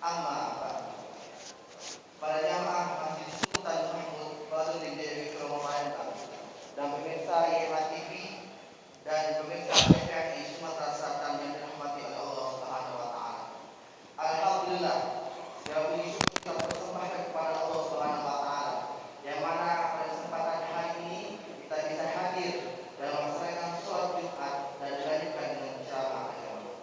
Amma ba'du. Para jamaah Masjid Sultan Mahmud Baduddin Dewi Surabaya dan pemirsa IMA TV dan pemirsa TVRI Sumatera Selatan yang dirahmati oleh Allah Subhanahu wa taala. Alhamdulillah, segala puji syukur kita persembahkan kepada Allah Subhanahu wa taala yang mana pada kesempatan hari ini kita bisa hadir dan melaksanakan sholat Jumat dan dilanjutkan dengan ceramah agama.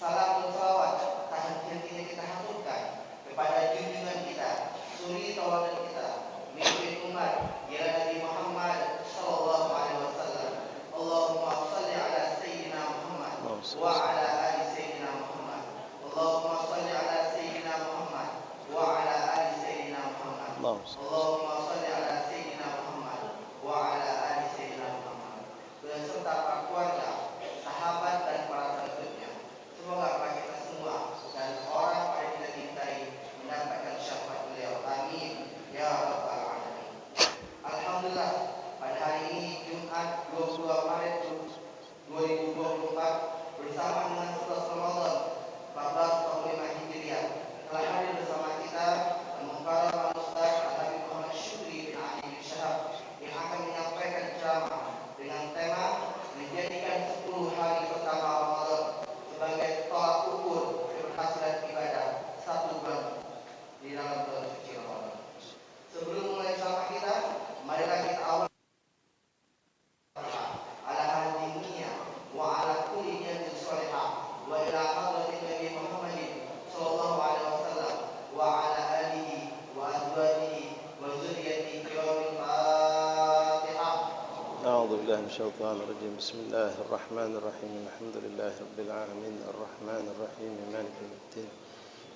Salam dan salawat tak henti-hentinya kita haturkan kepada junjungan kita, suri tauladan kita, pemimpin umat, ya Nabi Muhammad sallallahu alaihi wasallam. Allahumma shalli ala sayyidina Muhammad wa ala ali sayyidina Muhammad. Allahumma shalli ala sayyidina Muhammad wa ala ali sayyidina Muhammad. Allahumma shalli ala sayyidina Muhammad wa ala ali sayyidina Muhammad. Beserta para keluarga, sahabat dan para pengikutnya. Semoga kita semua dan orang yang kita cintai mendapatkan syafaat beliau. Amin ya rabbal alamin. Alhamdulillah, pada hari ini Jumat 22 Maret 2024 bersama dengan 11 Ramadan 1445 Hijriah telah hadir bersama kita Al-Mukarram Al-Ustaz Al-Habib Muhammad Syukri bin Ali bin Syahab yang akan menyampaikan ceramah dengan tema menjadikan 10 hari pertama Ramadan sebagai tolak ukur keberhasilan ibadah 1 bulan di dalam bulan suci Ramadan. Sebelum mulai ceramah kita, marilah kita awal ala hadiniya wa ala kulli niyatin shalihah wa ila hadratin Nabi Muhammadin sallallahu alaihi wasallam wa ala alihi wa azwajihi wa dzurriyyatihi kiramil Fatihah. أعوذ بالله من الشيطان الرجيم. بسم الله الرحمن الرحيم. الحمد لله رب العالمين الرحمن الرحيم مالك يوم الدين.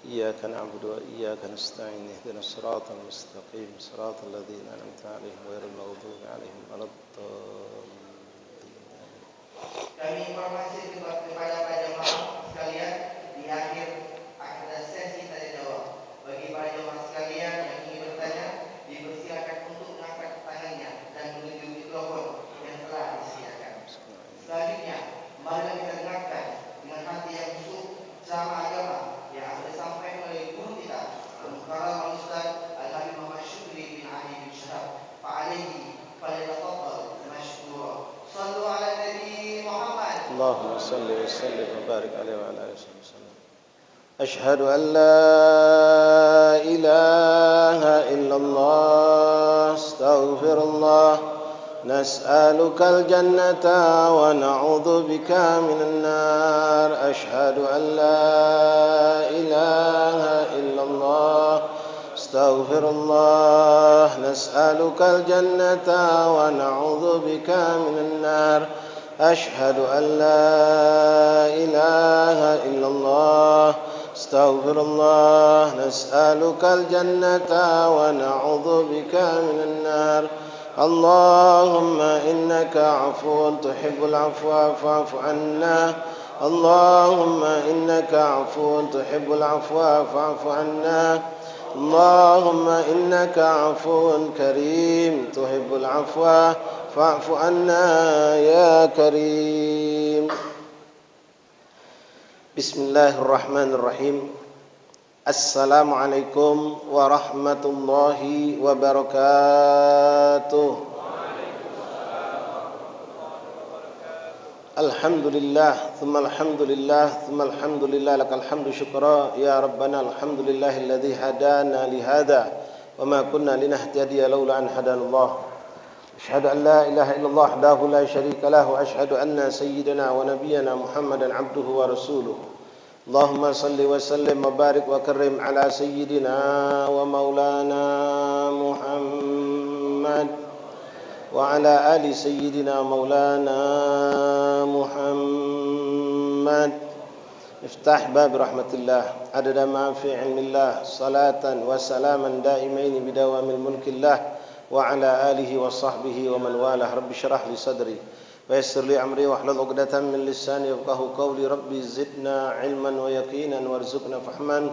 إياك نعبد وإياك نستعين. اهدنا الصراط المستقيم صراط الذين أنعمت عليهم غير المغضوب عليهم ولا الضالين. Kami informasi kepada para jemaah sekalian, di akhir ada sesi tanya jawab. Bagi para jemaah sekalian yang ingin bertanya, dipersilakan untuk mengangkat tangannya dan menuju mikrofon yang telah disediakan. Selanjutnya, marilah kita dengarkan dengan hati yang khusyuk ceramah agama yang akan disampaikan oleh guru kita, Al-Mukarram Al-Ustaz Al-Habib Muhammad Syukri bin Ali bin Syahab. Fa'alaihi falyatafaddal mashkura. Shallu ala Nabi Muhammad. اللهم صل وسلم وبارك عليه وعلى آله وصحبه وسلم. أشهد أن لا إله إلا الله استغفر الله نسألك الجنة ونعوذ بك من النار. أشهد أن لا إله إلا الله استغفر الله نسألك الجنة ونعوذ بك من النار. أشهد أن لا إله إلا الله استغفر الله نسألك الجنة ونعوذ بك من النار. اللهم إنك عفو تحب العفو فاعف عنا. اللهم إنك عفو تحب العفو فاعف عنا. اللهم إنك عفو كريم تحب العفو فاعف عنا يا كريم. بسم الله الرحمن الرحيم. السلام عليكم ورحمة الله وبركاته. الحمد لله ثم الحمد لله ثم الحمد لله لك الحمد شكرا يا ربنا. الحمد لله الذي هدانا لهذا وما كنا لنهتدي لولا أن هدانا الله. أشهد أن لا إله إلا الله وحده لا شريك له وأشهد أن سيدنا ونبينا محمدا عبده ورسوله. اللهم صل وسلم وبارك وكرم على سيدنا ومولانا محمد وعلى آل سيدنا مولانا محمد. افتح باب رحمة الله عدد ما في علم الله صلاة وسلاما دائمين بدوام الملك الله وعلى آله وصحبه ومن والاه. رب اشرح لي صدري ويسر لي أمري واحلل عقدة من لساني يفقهوا قولي. ربي زدنا علما ويقينا وارزقنا فهما.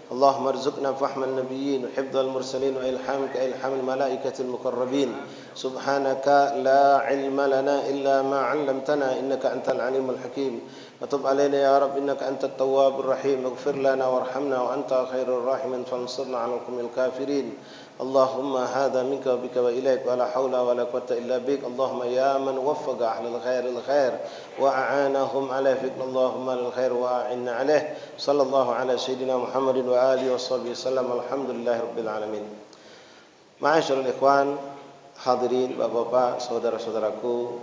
اللهم ارزقنا فهم النبيين وحفظ المرسلين وإلحامك إلحام الملائكة المقربين. سبحانك لا علم لنا إلا ما علمتنا إنك أنت العليم الحكيم. وتب علينا يا رب إنك أنت التواب الرحيم اغفر لنا وارحمنا وأنت خير الراحمين فانصرنا على القوم الكافرين اللهم هذا منك وبك وإليك ولا حول ولا قوة إلا بك اللهم يا من وفق أهل الخير الخير وأعانهم على فكر اللهم للخير وأعنا عليه صلى الله على سيدنا محمد وآله وصحبه وسلم الحمد لله رب العالمين. Ma'asyiral ikhwan, hadirin, bapak-bapak, saudara-saudaraku,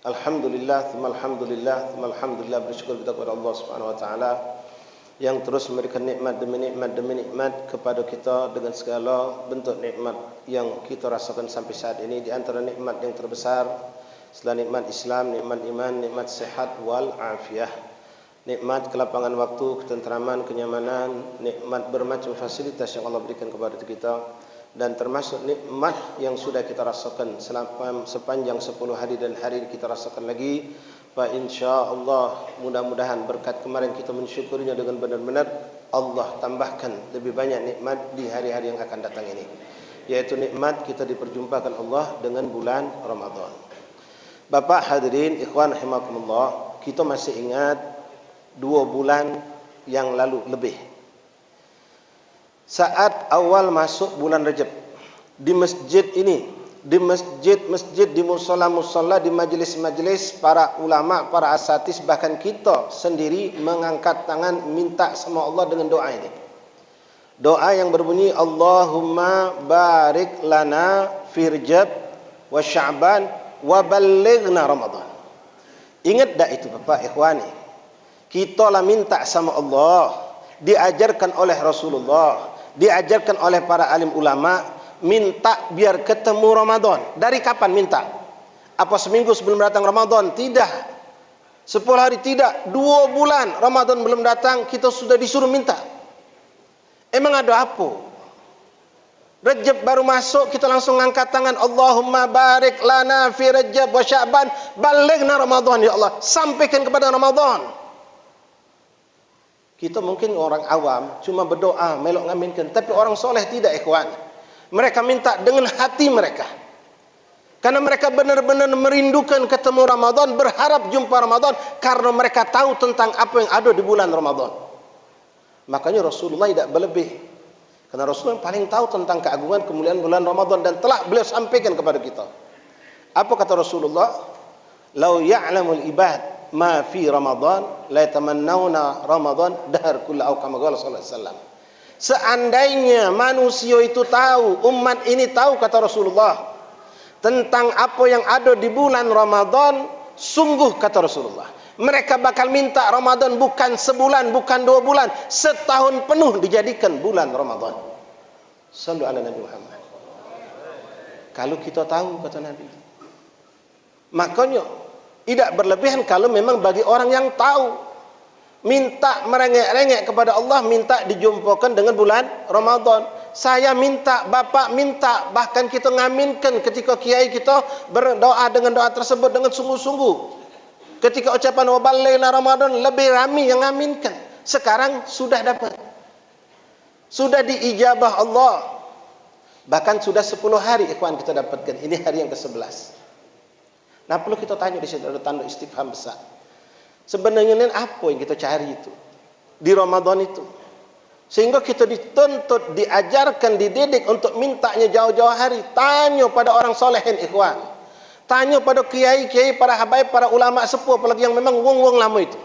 alhamdulillah, alhamdulillah, bersyukur kita kepada Allah Subhanahu wa taala yang terus memberikan nikmat demi nikmat kepada kita dengan segala bentuk nikmat yang kita rasakan sampai saat ini. Di antara nikmat yang terbesar selain nikmat Islam, nikmat iman, nikmat sehat wal afiyah, nikmat kelapangan waktu, ketenteraman, kenyamanan, nikmat bermacam fasilitas yang Allah berikan kepada kita, dan termasuk nikmat yang sudah kita rasakan sepanjang 10 hari dan hari ini kita rasakan lagi. Fa insyaallah, mudah-mudahan berkat kemarin kita mensyukurinya dengan benar-benar, Allah tambahkan lebih banyak nikmat di hari-hari yang akan datang ini, yaitu nikmat kita diperjumpakan Allah dengan bulan Ramadan. Bapak hadirin ikhwan rahimakumullah, kita masih ingat 2 bulan yang lalu lebih, saat awal masuk bulan Rajab, di masjid ini, di masjid-masjid, di musalla-musalla, di majelis-majelis para ulama, para asatis, bahkan kita sendiri mengangkat tangan minta sama Allah dengan doa ini. Doa yang berbunyi Allahumma barik lana fi Rajab wa Sya'ban wa ballighna Ramadan. Ingat tak itu Bapak ikhwani? Kita lah minta sama Allah, diajarkan oleh Rasulullah, diajarkan oleh para alim ulama, minta biar ketemu Ramadan. Dari kapan minta? Apa seminggu sebelum datang Ramadan? Tidak. 10 hari tidak. 2 bulan Ramadan belum datang, kita sudah disuruh minta. Emang ada apa? Rajab baru masuk, kita langsung angkat tangan, Allahumma barik lana fi Rajab wa Sya'ban ballighna Ramadan, ya Allah, sampaikan kepada Ramadan. Kita mungkin orang awam cuma berdoa, melok ngaminkan, tapi orang soleh tidak ikhwan. Mereka minta dengan hati mereka, karena mereka benar-benar merindukan ketemu Ramadan, berharap jumpa Ramadan, karena mereka tahu tentang apa yang ada di bulan Ramadan. Makanya Rasulullah tidak berlebih, karena Rasulullah yang paling tahu tentang keagungan kemuliaan bulan Ramadan, dan telah beliau sampaikan kepada kita. Apa kata Rasulullah? Lau ya'lamul ibad ma fi Ramadan la yatamannawna Ramadan dahr kullu au kama qala sallallahu alaihi wasallam. Seandainya manusia itu tahu, umat ini tahu, kata Rasulullah, tentang apa yang ada di bulan Ramadan, sungguh kata Rasulullah, mereka bakal minta Ramadan bukan sebulan, bukan 2 bulan, setahun penuh dijadikan bulan Ramadan. Sallu ala Nabi Muhammad. Kalau kita tahu, kata Nabi, makanya tidak berlebihan kalau memang bagi orang yang tahu, minta merengek-rengek kepada Allah, minta dijumpakan dengan bulan Ramadan. Saya minta, bapak minta, bahkan kita ngaminkan ketika kiai kita berdoa dengan doa tersebut dengan sungguh-sungguh. Ketika ucapan wa ballighna Ramadan, lebih ramai yang ngaminkan. Sekarang sudah dapat, sudah diijabah Allah, bahkan sudah 10 hari ikhwan kita dapatkan. Ini hari yang ke-11. Nah, perlu kita tanya di situ, ada tanda istifham besar. Sebenarnya ini apa yang kita cari itu di Ramadan itu, sehingga kita dituntut, diajarkan, dididik untuk mintanya jauh-jauh hari. Tanya pada orang solehin ikhwan, tanya pada kiai-kiai, para habaib, para ulama sepuh, apalagi yang memang wong-wong lama itu,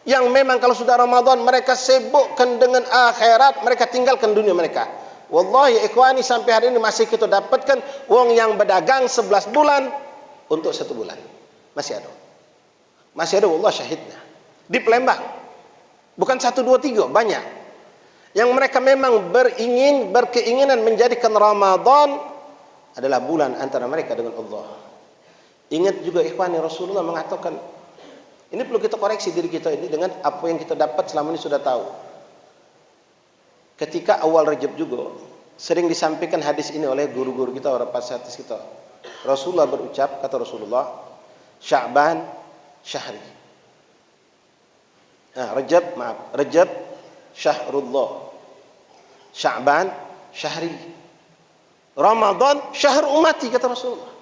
yang memang kalau sudah Ramadan mereka sibukkan dengan akhirat, mereka tinggalkan dunia mereka. Wallahi ikhwani, sampai hari ini masih kita dapatkan wong yang berdagang 11 bulan untuk 1 bulan. Masih ada. Masih ada, wallah syahidnya. Di Palembang. Bukan 1, 2, 3, banyak. Yang mereka memang berkeinginan menjadikan Ramadan adalah bulan antara mereka dengan Allah. Ingat juga ikhwani, Rasulullah mengatakan, ini perlu kita koreksi diri kita ini dengan apa yang kita dapat selama ini sudah tahu. Ketika awal Rajab juga sering disampaikan hadis ini oleh guru-guru kita, orang hadis kita. Rasulullah berucap, kata Rasulullah, Sya'ban syahri. Rajab syahrullah, Sya'ban syahri, Ramadan syahr umati, kata Rasulullah.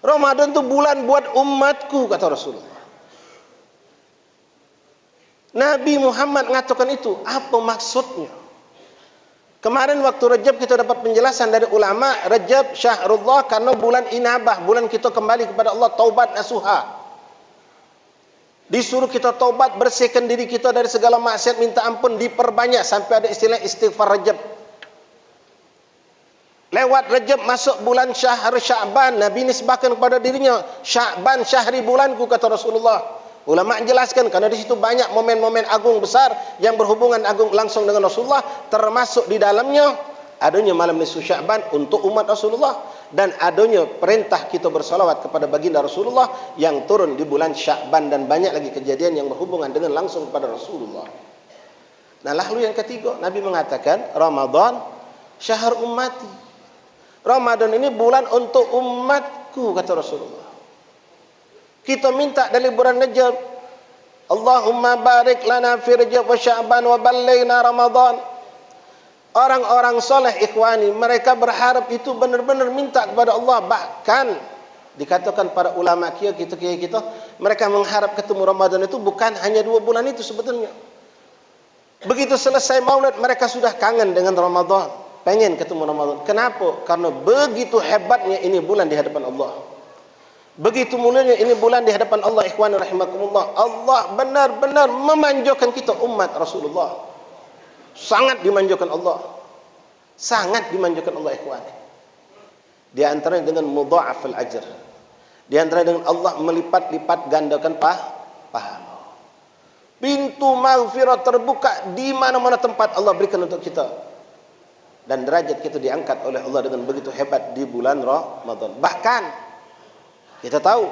Ramadan itu bulan buat umatku, kata Rasulullah. Nabi Muhammad mengatakan itu. Apa maksudnya? Kemarin waktu Rajab kita dapat penjelasan dari ulama, Rajab syahrullah karena bulan inabah, bulan kita kembali kepada Allah, taubat nasuha. Disuruh kita taubat, bersihkan diri kita dari segala maksiat, minta ampun, diperbanyak sampai ada istilah istighfar Rajab. Lewat Rajab masuk bulan syahr Sya'ban, Nabi nisbahkan kepada dirinya, Sya'ban syahri bulanku, kata Rasulullah. Ulama menjelaskan karena di situ banyak momen-momen agung besar yang berhubungan agung langsung dengan Rasulullah, termasuk di dalamnya adanya malam nisfu Sya'ban untuk umat Rasulullah dan adanya perintah kita bersolawat kepada baginda Rasulullah yang turun di bulan Sya'ban, dan banyak lagi kejadian yang berhubungan dengan langsung kepada Rasulullah. Nah, lalu yang ketiga, Nabi mengatakan Ramadan syahr ummati. Ramadan ini bulan untuk umatku, kata Rasulullah. Kita minta dari bulan Rajab, Allahumma barik lana fi Rajab wa Sya'ban wa ballighna Ramadan. Orang-orang soleh ikhwani, mereka berharap itu benar-benar minta kepada Allah. Bahkan dikatakan para ulama kita, mereka mengharap ketemu Ramadan itu bukan hanya 2 bulan itu sebetulnya. Begitu selesai Maulid, mereka sudah kangen dengan Ramadan, pengen ketemu Ramadan. Kenapa? Karena begitu hebatnya ini bulan di hadapan Allah. Begitu mulianya ini bulan di hadapan Allah, ikhwan rahimakumullah. Allah benar-benar memanjakan kita umat Rasulullah. Sangat dimanjakan Allah. Sangat dimanjakan Allah, ikhwan. Di antaranya dengan mudha'aful ajr. Di antaranya dengan Allah melipat-lipat gandakan pahala. Pintu maghfirah terbuka di mana-mana tempat Allah berikan untuk kita. Dan derajat kita diangkat oleh Allah dengan begitu hebat di bulan Ramadan. Bahkan kita tahu,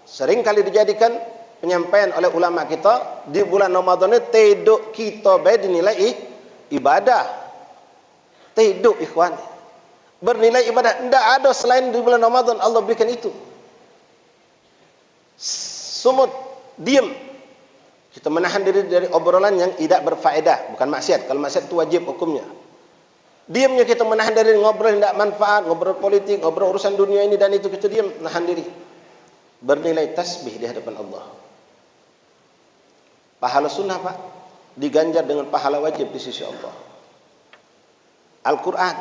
sering kali dijadikan penyampaian oleh ulama kita, di bulan Ramadan ini teduk kita baik dinilai ibadah. Teduk ikhwan, bernilai ibadah. Tidak ada selain di bulan Ramadan Allah berikan itu. Sumut, diam. Kita menahan diri dari obrolan yang tidak berfaedah, bukan maksiat. Kalau maksiat itu wajib hukumnya. Diamnya kita menahan diri ngobrol yang tidak manfaat, ngobrol politik, ngobrol urusan dunia ini dan itu, kita diam, menahan diri. Bernilai tasbih di hadapan Allah. Pahala sunnah, Pak, diganjar dengan pahala wajib di sisi Allah. Al-Quran,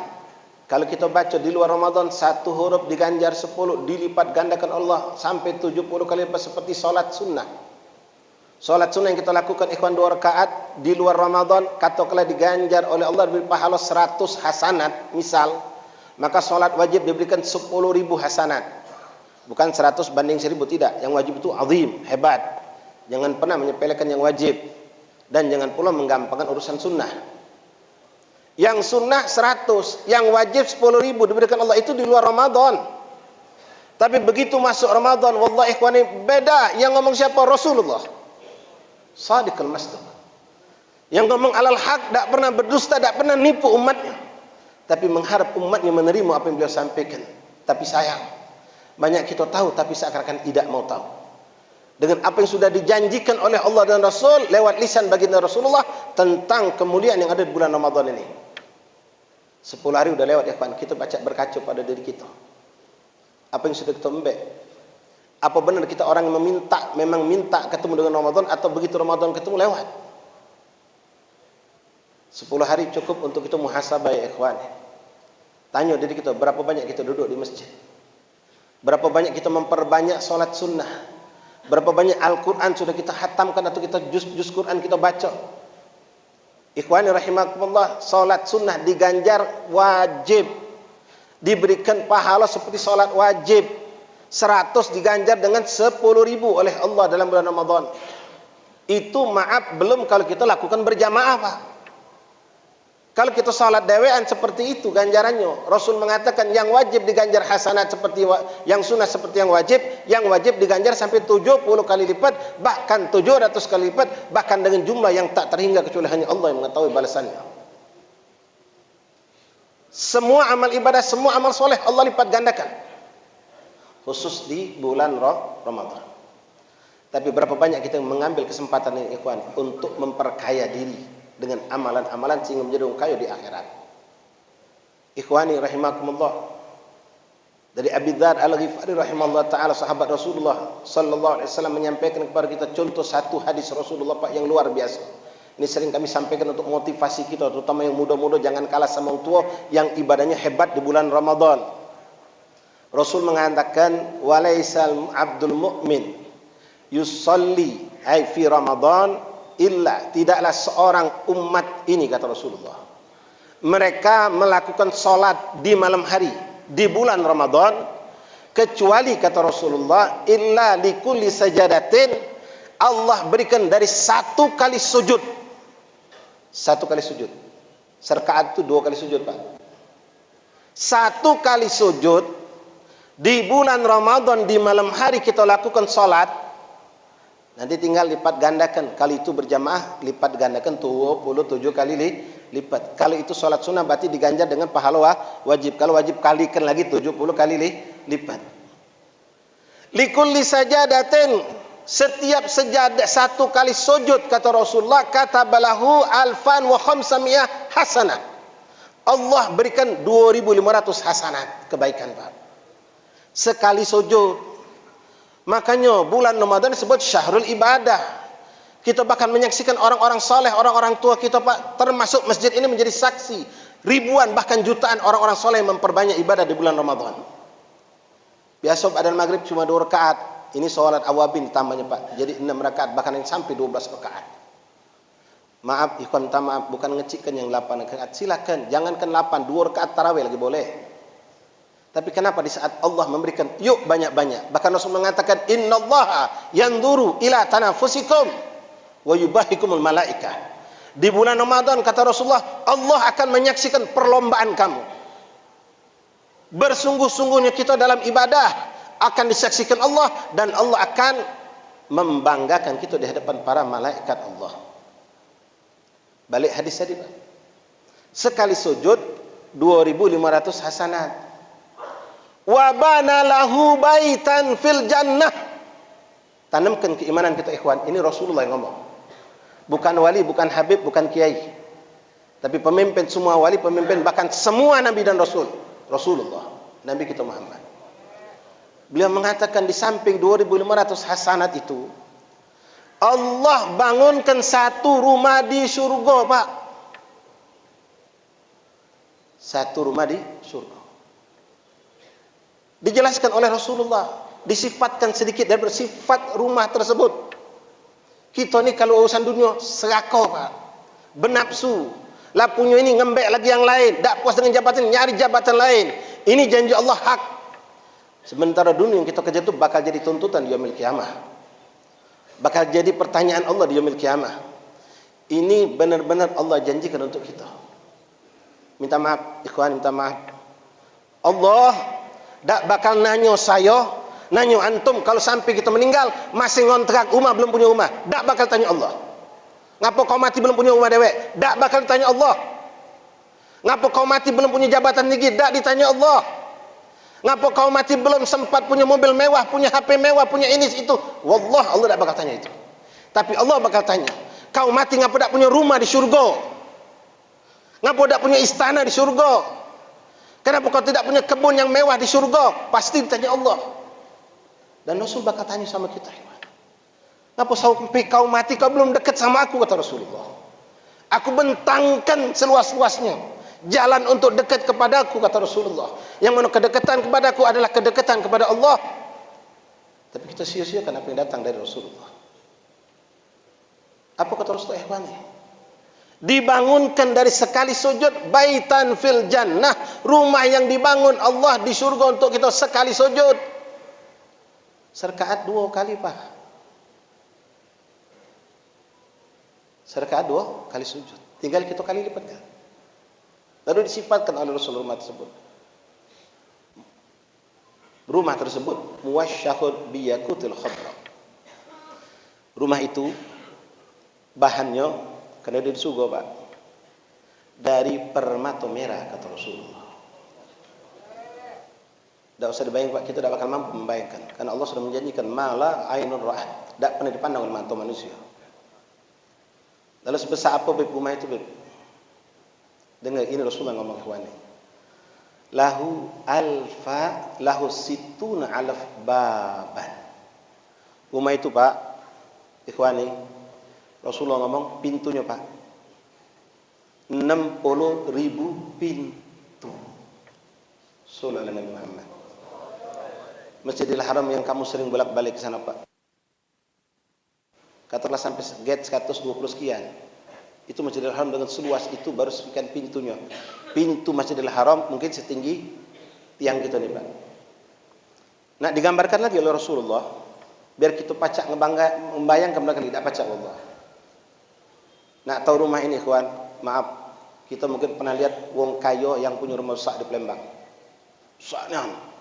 kalau kita baca di luar Ramadan, 1 huruf diganjar 10, dilipat gandakan Allah sampai 70 kali lipat, seperti solat sunnah. Solat sunnah yang kita lakukan ikhwan 2 rakaat di luar Ramadan, katakanlah diganjar oleh Allah diberi pahala 100 hasanat misal, maka solat wajib diberikan 10.000 hasanat. Bukan 100 banding 1000, tidak. Yang wajib itu azim, hebat. Jangan pernah menyepelekan yang wajib, dan jangan pula menggampangkan urusan sunnah. Yang sunnah 100, yang wajib 10.000 diberikan Allah, itu di luar Ramadan. Tapi begitu masuk Ramadan, wallahi ikhwani, beda. Yang ngomong siapa? Rasulullah Shadiqul Masduq. Yang ngomong alal haq, tak pernah berdusta, tak pernah nipu umatnya, tapi mengharap umatnya menerima apa yang beliau sampaikan. Tapi sayang, banyak kita tahu tapi seakan-akan tidak mau tahu dengan apa yang sudah dijanjikan oleh Allah dan Rasul lewat lisan baginda Rasulullah tentang kemuliaan yang ada di bulan Ramadan ini. 10 hari sudah lewat ya Pak, kita baca berkaca pada diri kita. Apa yang sudah kita embek? Apa benar kita orang yang memang minta ketemu dengan Ramadan, atau begitu Ramadan ketemu lewat? 10 hari cukup untuk kita muhasabah ya ikhwan. Tanya diri kita, berapa banyak kita duduk di masjid? Berapa banyak kita memperbanyak solat sunnah? Berapa banyak Al-Quran sudah kita hatamkan atau kita juz Quran kita baca? Ikhwani rahimakumullah, solat sunnah diganjar wajib, diberikan pahala seperti solat wajib. 100 diganjar dengan 10.000 oleh Allah dalam bulan Ramadan. Itu maaf belum kalau kita lakukan berjamaah, Pak. Kalau kita salat dewean seperti itu ganjarannya. Rasul mengatakan yang wajib diganjar hasanat seperti yang sunnah seperti yang wajib diganjar sampai 70 kali lipat, bahkan 700 kali lipat, bahkan dengan jumlah yang tak terhingga kecuali hanya Allah yang mengetahui balasannya. Semua amal ibadah, semua amal soleh Allah lipat gandakan, khusus di bulan Ramadan. Tapi berapa banyak kita yang mengambil kesempatan ini ikhwan untuk memperkaya diri dengan amalan-amalan sehingga menjadi orang kaya di akhirat. Ikhwani rahimakumullah, Dari Abi Dzar Al-Ghifari rahimahullah taala, sahabat Rasulullah sallallahu alaihi wasallam, menyampaikan kepada kita contoh satu hadis Rasulullah Pak yang luar biasa. Ini sering kami sampaikan untuk motivasi kita, terutama yang muda-muda, jangan kalah sama orang tua yang ibadahnya hebat di bulan Ramadan. Rasul mengatakan, walaisal abdul mu'min yusalli ay fi Ramadan illa, tidaklah seorang umat ini, kata Rasulullah, mereka melakukan salat di malam hari di bulan Ramadan, kecuali, kata Rasulullah, illa likulli sajadatin, Allah berikan dari satu kali sujud. Satu kali sujud. Serkaat itu 2 kali sujud, Pak. Satu kali sujud di bulan Ramadan di malam hari kita lakukan salat. Nanti tinggal lipat gandakan. Kali itu berjamaah, lipat gandakan 27 kali lipat. Kalau itu salat sunnah berarti diganjar dengan pahala wajib. Kalau wajib kalikan lagi 70 kali lipat. Likulli sajadatin, setiap sejadah satu kali sujud, kata Rasulullah, katabalahu alfan wa khamsamiyah hasanah. Allah berikan 2500 hasanat kebaikan, Pak. Sekali sujud. Makanya bulan Ramadan disebut syahrul ibadah. Kita bahkan menyaksikan orang-orang saleh, orang-orang tua kita, Pak, termasuk masjid ini menjadi saksi. Ribuan bahkan jutaan orang-orang saleh memperbanyak ibadah di bulan Ramadan. Biasa pada maghrib cuma 2 rakaat. Ini salat awabin tambahnya, Pak. Jadi 6 rakaat, bahkan yang sampai 12 rakaat. Maaf, ikhwan, minta maaf, bukan ngecikkan yang 8 rakaat. Silakan, jangankan 8, 2 rakaat tarawih lagi boleh. Tapi kenapa di saat Allah memberikan, yuk banyak-banyak. Bahkan Rasul mengatakan, innallaha yanzuru ila tanafusikum wa yubahikumul malaikah. Di bulan Ramadan, kata Rasulullah, Allah akan menyaksikan perlombaan kamu. Bersungguh-sungguhnya kita dalam ibadah akan disaksikan Allah, dan Allah akan membanggakan kita di hadapan para malaikat Allah. Balik hadis tadi, Pak. Sekali sujud 2500 hasanat. Wa bana lahu baitan fil jannah. Tanamkan keimanan kita, ikhwan. Ini Rasulullah yang ngomong. Bukan wali, bukan habib, bukan kiai. Tapi pemimpin semua wali, pemimpin bahkan semua nabi dan rasul. Rasulullah, Nabi kita Muhammad. Beliau mengatakan di samping 2500 hasanat itu, Allah bangunkan satu rumah di surga, Pak. Satu rumah di surga. Dijelaskan oleh Rasulullah, disifatkan sedikit dari bersifat rumah tersebut. Kita ni kalau urusan dunia serakah, Pak, bernapsu, lah punya ini ngembek lagi yang lain, tak puas dengan jabatan, nyari jabatan lain. Ini janji Allah hak. Sementara dunia yang kita kerja itu bakal jadi tuntutan di yaumil qiyamah, bakal jadi pertanyaan Allah di yaumil qiyamah. Ini benar-benar Allah janjikan untuk kita. Minta maaf, ikhwan, minta maaf. Allah tak bakal nanyo saya, nanyo antum kalau sampai kita meninggal masih ngontrak rumah, belum punya rumah. Tak bakal tanya Allah. Ngapa kau mati belum punya rumah dewek? Tak bakal tanya Allah. Ngapa kau mati belum punya jabatan tinggi? Tak ditanya Allah. Ngapa kau mati belum sempat punya mobil mewah, punya HP mewah, punya ini itu? Wallah, Allah tak bakal tanya itu. Tapi Allah bakal tanya, kau mati ngapa tak punya rumah di surga? Ngapa tak punya istana di surga? Kenapa kau tidak punya kebun yang mewah di surga? Pasti ditanya Allah. Dan Rasul bakal tanya sama kita. Kenapa sampai kau mati kau belum dekat sama aku, kata Rasulullah. Aku bentangkan seluas-luasnya jalan untuk dekat kepada aku, kata Rasulullah. Yang mana kedekatan kepada aku adalah kedekatan kepada Allah. Tapi kita sia-siakan apa yang datang dari Rasulullah. Apa kata Rasulullah, ikhwani? Dibangunkan dari sekali sujud, baitan fil jannah, rumah yang dibangun Allah di surga untuk kita sekali sujud. Serkaat 2 kali, Pak. Serkaat 2 kali sujud. Tinggal kita kali lipatkan. Lalu disifatkan oleh Rasulullah tersebut. Rumah tersebut muwasyahud biyakutil khadra. Rumah itu bahannya, karena dia di surga, Pak, dari permata merah, kata Rasulullah. Tak usah dibayangkan, Pak, kita tidak bakal mampu membayangkan. Karena Allah sudah menjanjikan mala ainun ra'at, tak pernah dipandang oleh mata manusia. Lalu sebesar apa rumah itu, Beb? Dengar, ini Rasulullah ngomong, ikhwani. lahu situna alaf baban. Rumah itu Pak, ikhwani, Rasulullah ngomong pintunya Pak 60.000 pintu. Sallallahu alaihi Muhammad. Masjidil Haram yang kamu sering bolak-balik ke sana Pak, katakanlah sampai gate 120 sekian. Itu Masjidil Haram dengan seluas itu baru sekian pintunya. Pintu Masjidil Haram mungkin setinggi tiang kita nih Pak. Nah, digambarkan lagi oleh Rasulullah biar kita pacak membayangkan belakang tidak pacak Allah. Nah, tahu rumah ini kawan, maaf, kita mungkin pernah lihat wong kayo yang punya rumah besar di Palembang. Besarnya.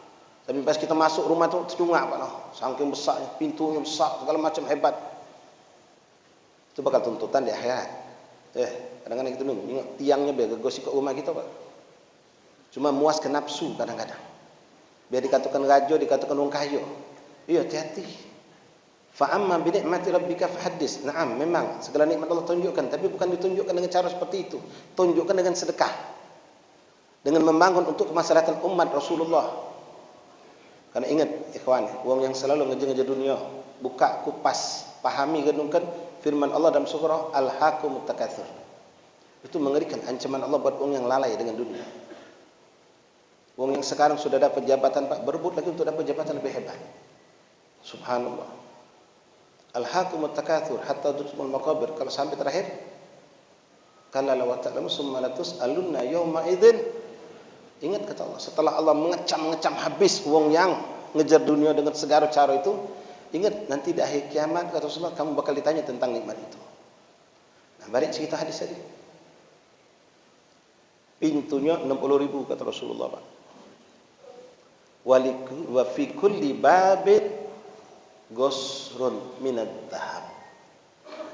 Tapi pas kita masuk rumah itu tercungak Pak, noh. Saking besarnya, pintunya besar, segala macam hebat. Itu bakal tuntutan di akhirat. Kadang-kadang kita nunggu, tiangnya biar gosip ke rumah kita Pak. Cuma muas ke nafsu kadang-kadang. Biar dikatakan rajo, dikatakan wong kayo. Iya, hati-hati. Fa amma bi ni'mati rabbika fahaddis. Naam, memang segala nikmat Allah tunjukkan, tapi bukan ditunjukkan dengan cara seperti itu. Tunjukkan dengan sedekah. Dengan membangun untuk kemaslahatan umat Rasulullah. Karena ingat, ikhwan, wong yang selalu ngejar-ngejar dunia, buka kupas, pahami renungkan firman Allah dalam surah Al-Hakumut Takatsur. Itu mengerikan ancaman Allah buat wong yang lalai dengan dunia. Wong yang sekarang sudah dapat jabatan Pak, berebut lagi untuk dapat jabatan lebih hebat. Subhanallah. Al-Hakumut Takatsur hatta zurtumul maqabir. Kalau sampai terakhir, kalla law ta'lamu summa latus'alunna yawma idzin. Ingat kata Allah, setelah Allah mengecam habis wong yang ngejar dunia dengan segala cara itu, ingat nanti di akhir kiamat kata Rasulullah kamu bakal ditanya tentang nikmat itu. Nah, balik cerita hadis tadi. Pintunya 60.000 kata Rasulullah Pak. Wa fi kulli babin gosrun minad dhahab.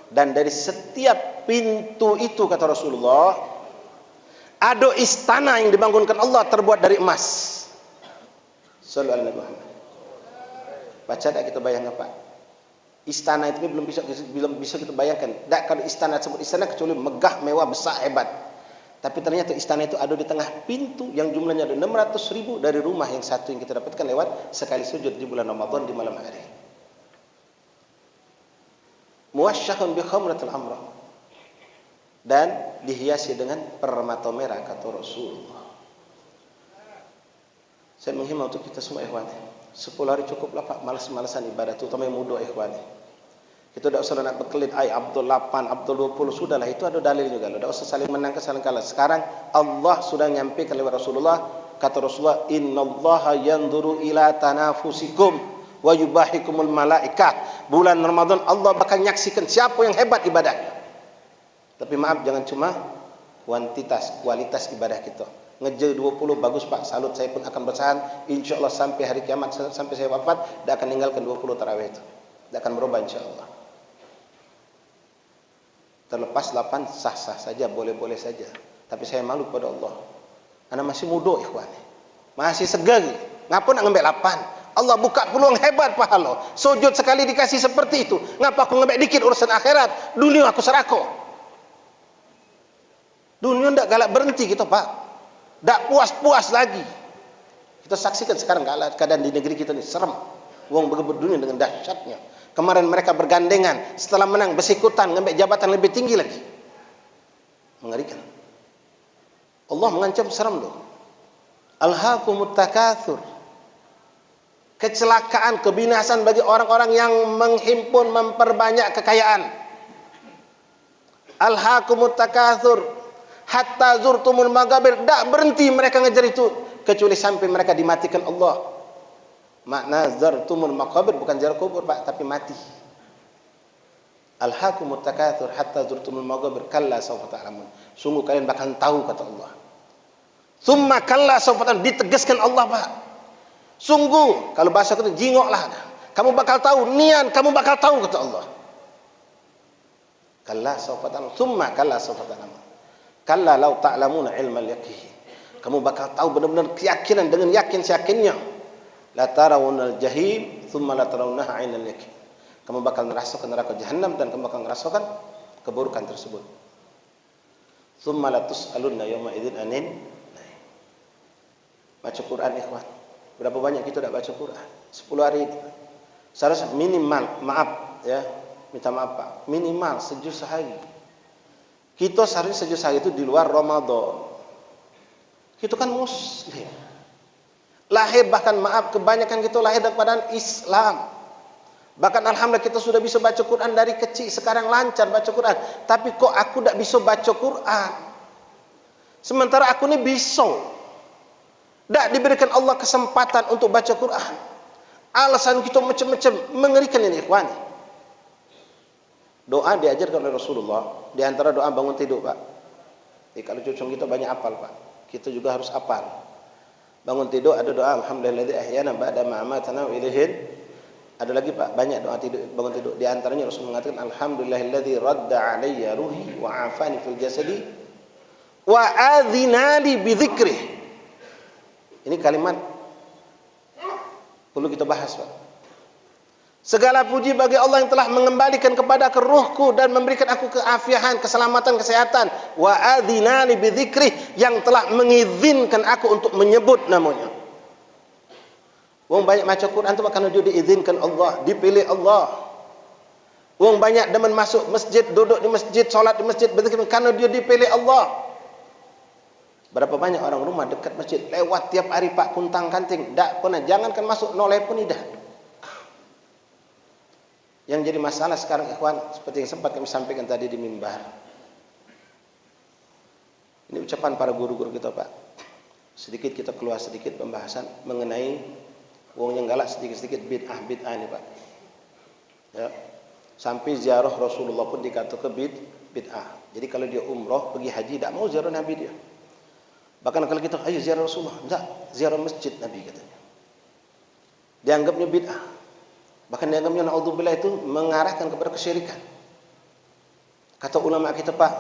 Dan dari setiap pintu itu kata Rasulullah ada istana yang dibangunkan Allah terbuat dari emas. Sallallahu alaihi wasallam. Baca tak kita bayangkan Pak. Istana itu belum bisa kita bayangkan. Tak kalau istana sebut istana kecuali megah, mewah, besar, hebat. Tapi ternyata istana itu ada di tengah pintu yang jumlahnya ada 600.000 dari rumah yang satu yang kita dapatkan lewat sekali sujud di bulan Ramadan di malam hari. Muwasyahun bi khamratil amra. Dan dihiasi dengan permata merah kata Rasulullah. Saya menghimbau untuk kita semua ikhwan, 10 hari cukuplah Pak, malas-malasan ibadah, terutama yang muda ikhwan. Kita tidak usah nak berkelit Abdul 8, Abdul 20, sudahlah itu ada dalil juga. Tidak usah saling menang saling kalah. Sekarang Allah sudah menyampaikan lewat Rasulullah, kata Rasulullah, innallaha yanzuru ila tanafusikum wa yubahikumul malaikah. Bulan Ramadan Allah bakal menyaksikan siapa yang hebat ibadahnya. Tapi maaf, jangan cuma kualitas ibadah kita. Ngejar 20 bagus Pak, salut, saya pun akan bersahan. Insya Allah sampai hari kiamat, sampai saya wafat, tidak akan meninggalkan 20 tarawih itu. Tidak akan berubah insya Allah. Terlepas 8 sah-sah saja, boleh-boleh saja. Tapi saya malu pada Allah. Anak masih muda ikhwan, masih segar. Ngapa nak ngambil 8? Allah buka peluang hebat pahala. Sujud sekali dikasih seperti itu. Ngapa aku ngambil dikit urusan akhirat? Dunia aku serako. Dunia tidak galak berhenti kita Pak. Tak puas-puas lagi. Kita saksikan sekarang keadaan di negeri kita ini serem. Wong berebut dunia dengan dahsyatnya. Kemarin mereka bergandengan, setelah menang bersikutan ngambil jabatan lebih tinggi lagi. Mengerikan. Allah mengancam serem loh. Alhaakumut takatsur. Kecelakaan, kebinasan bagi orang-orang yang menghimpun, memperbanyak kekayaan. Alhaakumut takatsur. Hatta zurtumul magabir. Tak berhenti mereka ngejar itu kecuali sampai mereka dimatikan Allah. Makna zartumul maqabir bukan jar kubur Pak, tapi mati. Alhaakumut takatsur hatta zurtumul magabir kalla sawfa ta'lamun. Sungguh kalian bakal tahu kata Allah. Summa kalla sawfa ta'lamun, ditegaskan Allah Pak. Sungguh, kalau bahasa kita jingoklah. Kamu bakal tahu, nian kamu bakal tahu kata Allah. Kalla sawfa ta'lamun, summa kalla sawfa ta'lamun. Kalla law ta'lamuna ilmal yaqin. Kamu bakal tahu benar-benar keyakinan dengan yakin-yakinnya. La tarawunal jahim thumma la tarawunaha 'ainal yaqin. Kamu bakal merasakan neraka jahanam dan kamu bakal merasakan keburukan tersebut. Thumma la tus'alunna yawma idzin anin. baca Quran ikhwan. Berapa banyak kita tidak baca Quran? 10 hari ini. Seharusnya minimal, maaf ya, minta maaf Pak, minimal sejuz sehari. Kita seharusnya sejuz sehari itu di luar Ramadan. Kita kan muslim. Lahir bahkan maaf, kebanyakan kita lahir daripada Islam. Bahkan alhamdulillah kita sudah bisa baca Quran dari kecil, sekarang lancar baca Quran. Tapi kok aku tidak bisa baca Quran? Sementara aku ni bisa. Tak diberikan Allah kesempatan untuk baca Quran. Alasan kita macam-macam, mengerikan ini ikhwan. Doa diajarkan oleh Rasulullah. Di antara doa bangun tidur Pak. Jadi kalau cucu kita banyak hafal Pak. Kita juga harus hafal. Bangun tidur ada doa alhamdulilladzi ahyana ba'da ma amatana wa ilaihi. Ada lagi Pak, banyak doa tidur, bangun tidur. Di antaranya Rasul mengatakan alhamdulillahilladzi radda alayya ruhi wa afani fil jasadi wa adzinani bi dzikri. Ini kalimat perlu kita bahas Pak. Segala puji bagi Allah yang telah mengembalikan kepada ke ruhku dan memberikan aku keafiatan, keselamatan, kesehatan. Wa adzinani bi dzikri, yang telah mengizinkan aku untuk menyebut namanya. Wong banyak baca Quran itu karena dia diizinkan Allah, dipilih Allah. Wong banyak demen masuk masjid, duduk di masjid, solat di masjid, berzikir karena dia dipilih Allah. Berapa banyak orang rumah dekat masjid, lewat tiap hari Pak kuntang kanting, tak pernah, jangankan masuk noleh pun tidak. Yang jadi masalah sekarang ikhwan, seperti yang sempat kami sampaikan tadi di mimbar. Ini ucapan para guru-guru kita Pak. Sedikit kita keluar sedikit pembahasan mengenai wong yang galak sedikit-sedikit bid'ah ini Pak. Ya. Sampai ziarah Rasulullah pun dikatakan bid'ah. Jadi kalau dia umroh pergi haji tak mau ziarah Nabi dia. Bahkan kalau kita ayo ziarah Rasulullah, enggak, ziarah masjid Nabi katanya. Dianggapnya bid'ah. Bahkan dianggapnya naudzubillah itu mengarahkan kepada kesyirikan. Kata ulama kita Pak,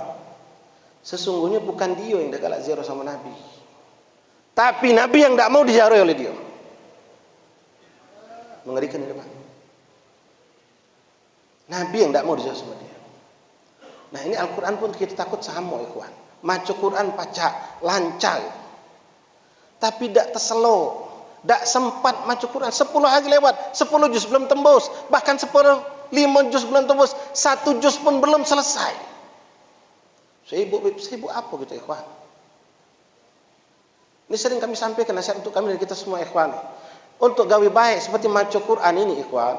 sesungguhnya bukan dia yang galak ziarah sama Nabi. Tapi Nabi yang tak mau diziarah oleh dia. Mengerikan ini Pak. Nabi yang tidak mau dijauh sama dia. Nah ini Al-Quran pun kita takut sama ikhwan. Maca Quran pacak, lancar. Tapi tidak terselo. Tak sempat maca Quran. 10 hari lewat, 10 juz belum tembus. Bahkan 5 juz belum tembus. 1 juz pun belum selesai. Sibuk apa gitu ikhwan. Ini sering kami sampaikan nasihat untuk kami dan kita semua ikhwan. Untuk gawe baik seperti maca Quran ini ikhwan,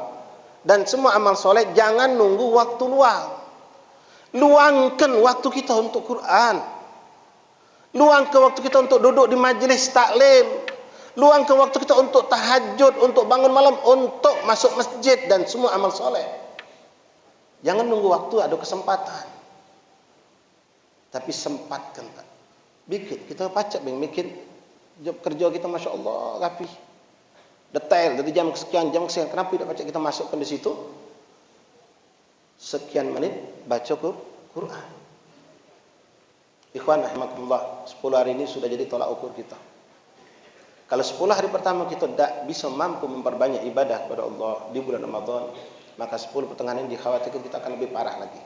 dan semua amal soleh, jangan nunggu waktu luang. Luangkan waktu kita untuk Quran. Luangkan waktu kita untuk duduk di majlis taklim. Luangkan waktu kita untuk tahajud, untuk bangun malam, untuk masuk masjid dan semua amal soleh. Jangan nunggu waktu ada kesempatan. Tapi sempatkan Pak. Bikin, kita pacak bikin job kerja kita Masya Allah rapi. Detail dari jam sekian, kenapa tidak baca kita masukkan di situ sekian menit baca Quran. Ikhwan rahimakumullah, 10 hari ini sudah jadi tolak ukur kita. Kalau 10 hari pertama kita tidak bisa mampu memperbanyak ibadah kepada Allah di bulan Ramadan, maka 10 pertengahan ini dikhawatirkan kita akan lebih parah lagi.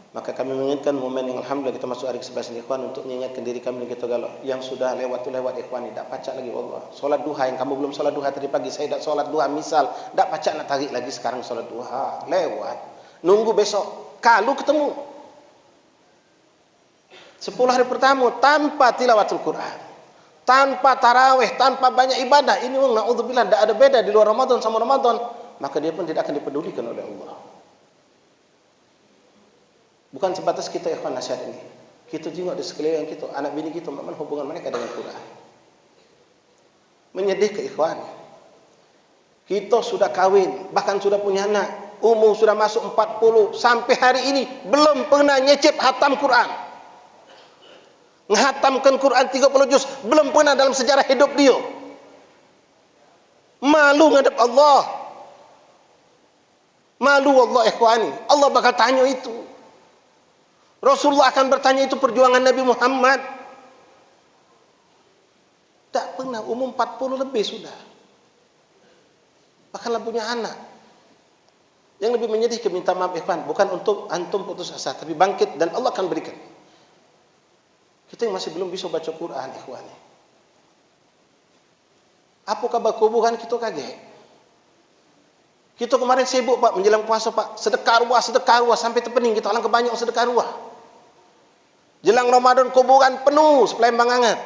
Maka kami mengingatkan momen yang alhamdulillah kita masuk hari ke-11 ini ikhwan, untuk mengingatkan diri kami dan kita galau. Yang sudah lewat itu lewat ikhwan, tidak pacak lagi Allah. Solat duha yang kamu belum solat duha tadi pagi, saya tidak solat duha misal, tidak pacak nak tarik lagi sekarang solat duha. Lewat. Nunggu besok. Kalau ketemu. 10 hari pertama tanpa tilawatul Quran, tanpa tarawih, tanpa banyak ibadah. Ini na'udzubillah tidak ada beda di luar Ramadan sama Ramadan. Maka dia pun tidak akan dipedulikan oleh Allah. Bukan sebatas kita ikhwan nasihat ini. Kita juga di sekeliling kita, anak bini kita, bagaimana hubungan mereka dengan Quran. Menyedihkan ikhwan. Kita sudah kawin, bahkan sudah punya anak, umur sudah masuk 40, sampai hari ini belum pernah nyecip hatam Quran. Menghatamkan Quran 30 juz, belum pernah dalam sejarah hidup dia. Malu ngadap Allah. Malu Allah ikhwani. Allah bakal tanya itu. Rasulullah akan bertanya itu perjuangan Nabi Muhammad. Tak pernah, umur 40 lebih sudah. Bahkan punya anak. Yang lebih menyedihkan, minta maaf ikhwan, bukan untuk antum putus asa, tapi bangkit dan Allah akan berikan. Kita yang masih belum bisa baca Quran ikhwan. Apa kabar kuburan kita kaget. Kita kemarin sibuk Pak menjelang puasa Pak, sedekah ruah sampai terpening kita orang kebanyak sedekah ruah. Jelang Ramadan kuburan penuh Palembang angat.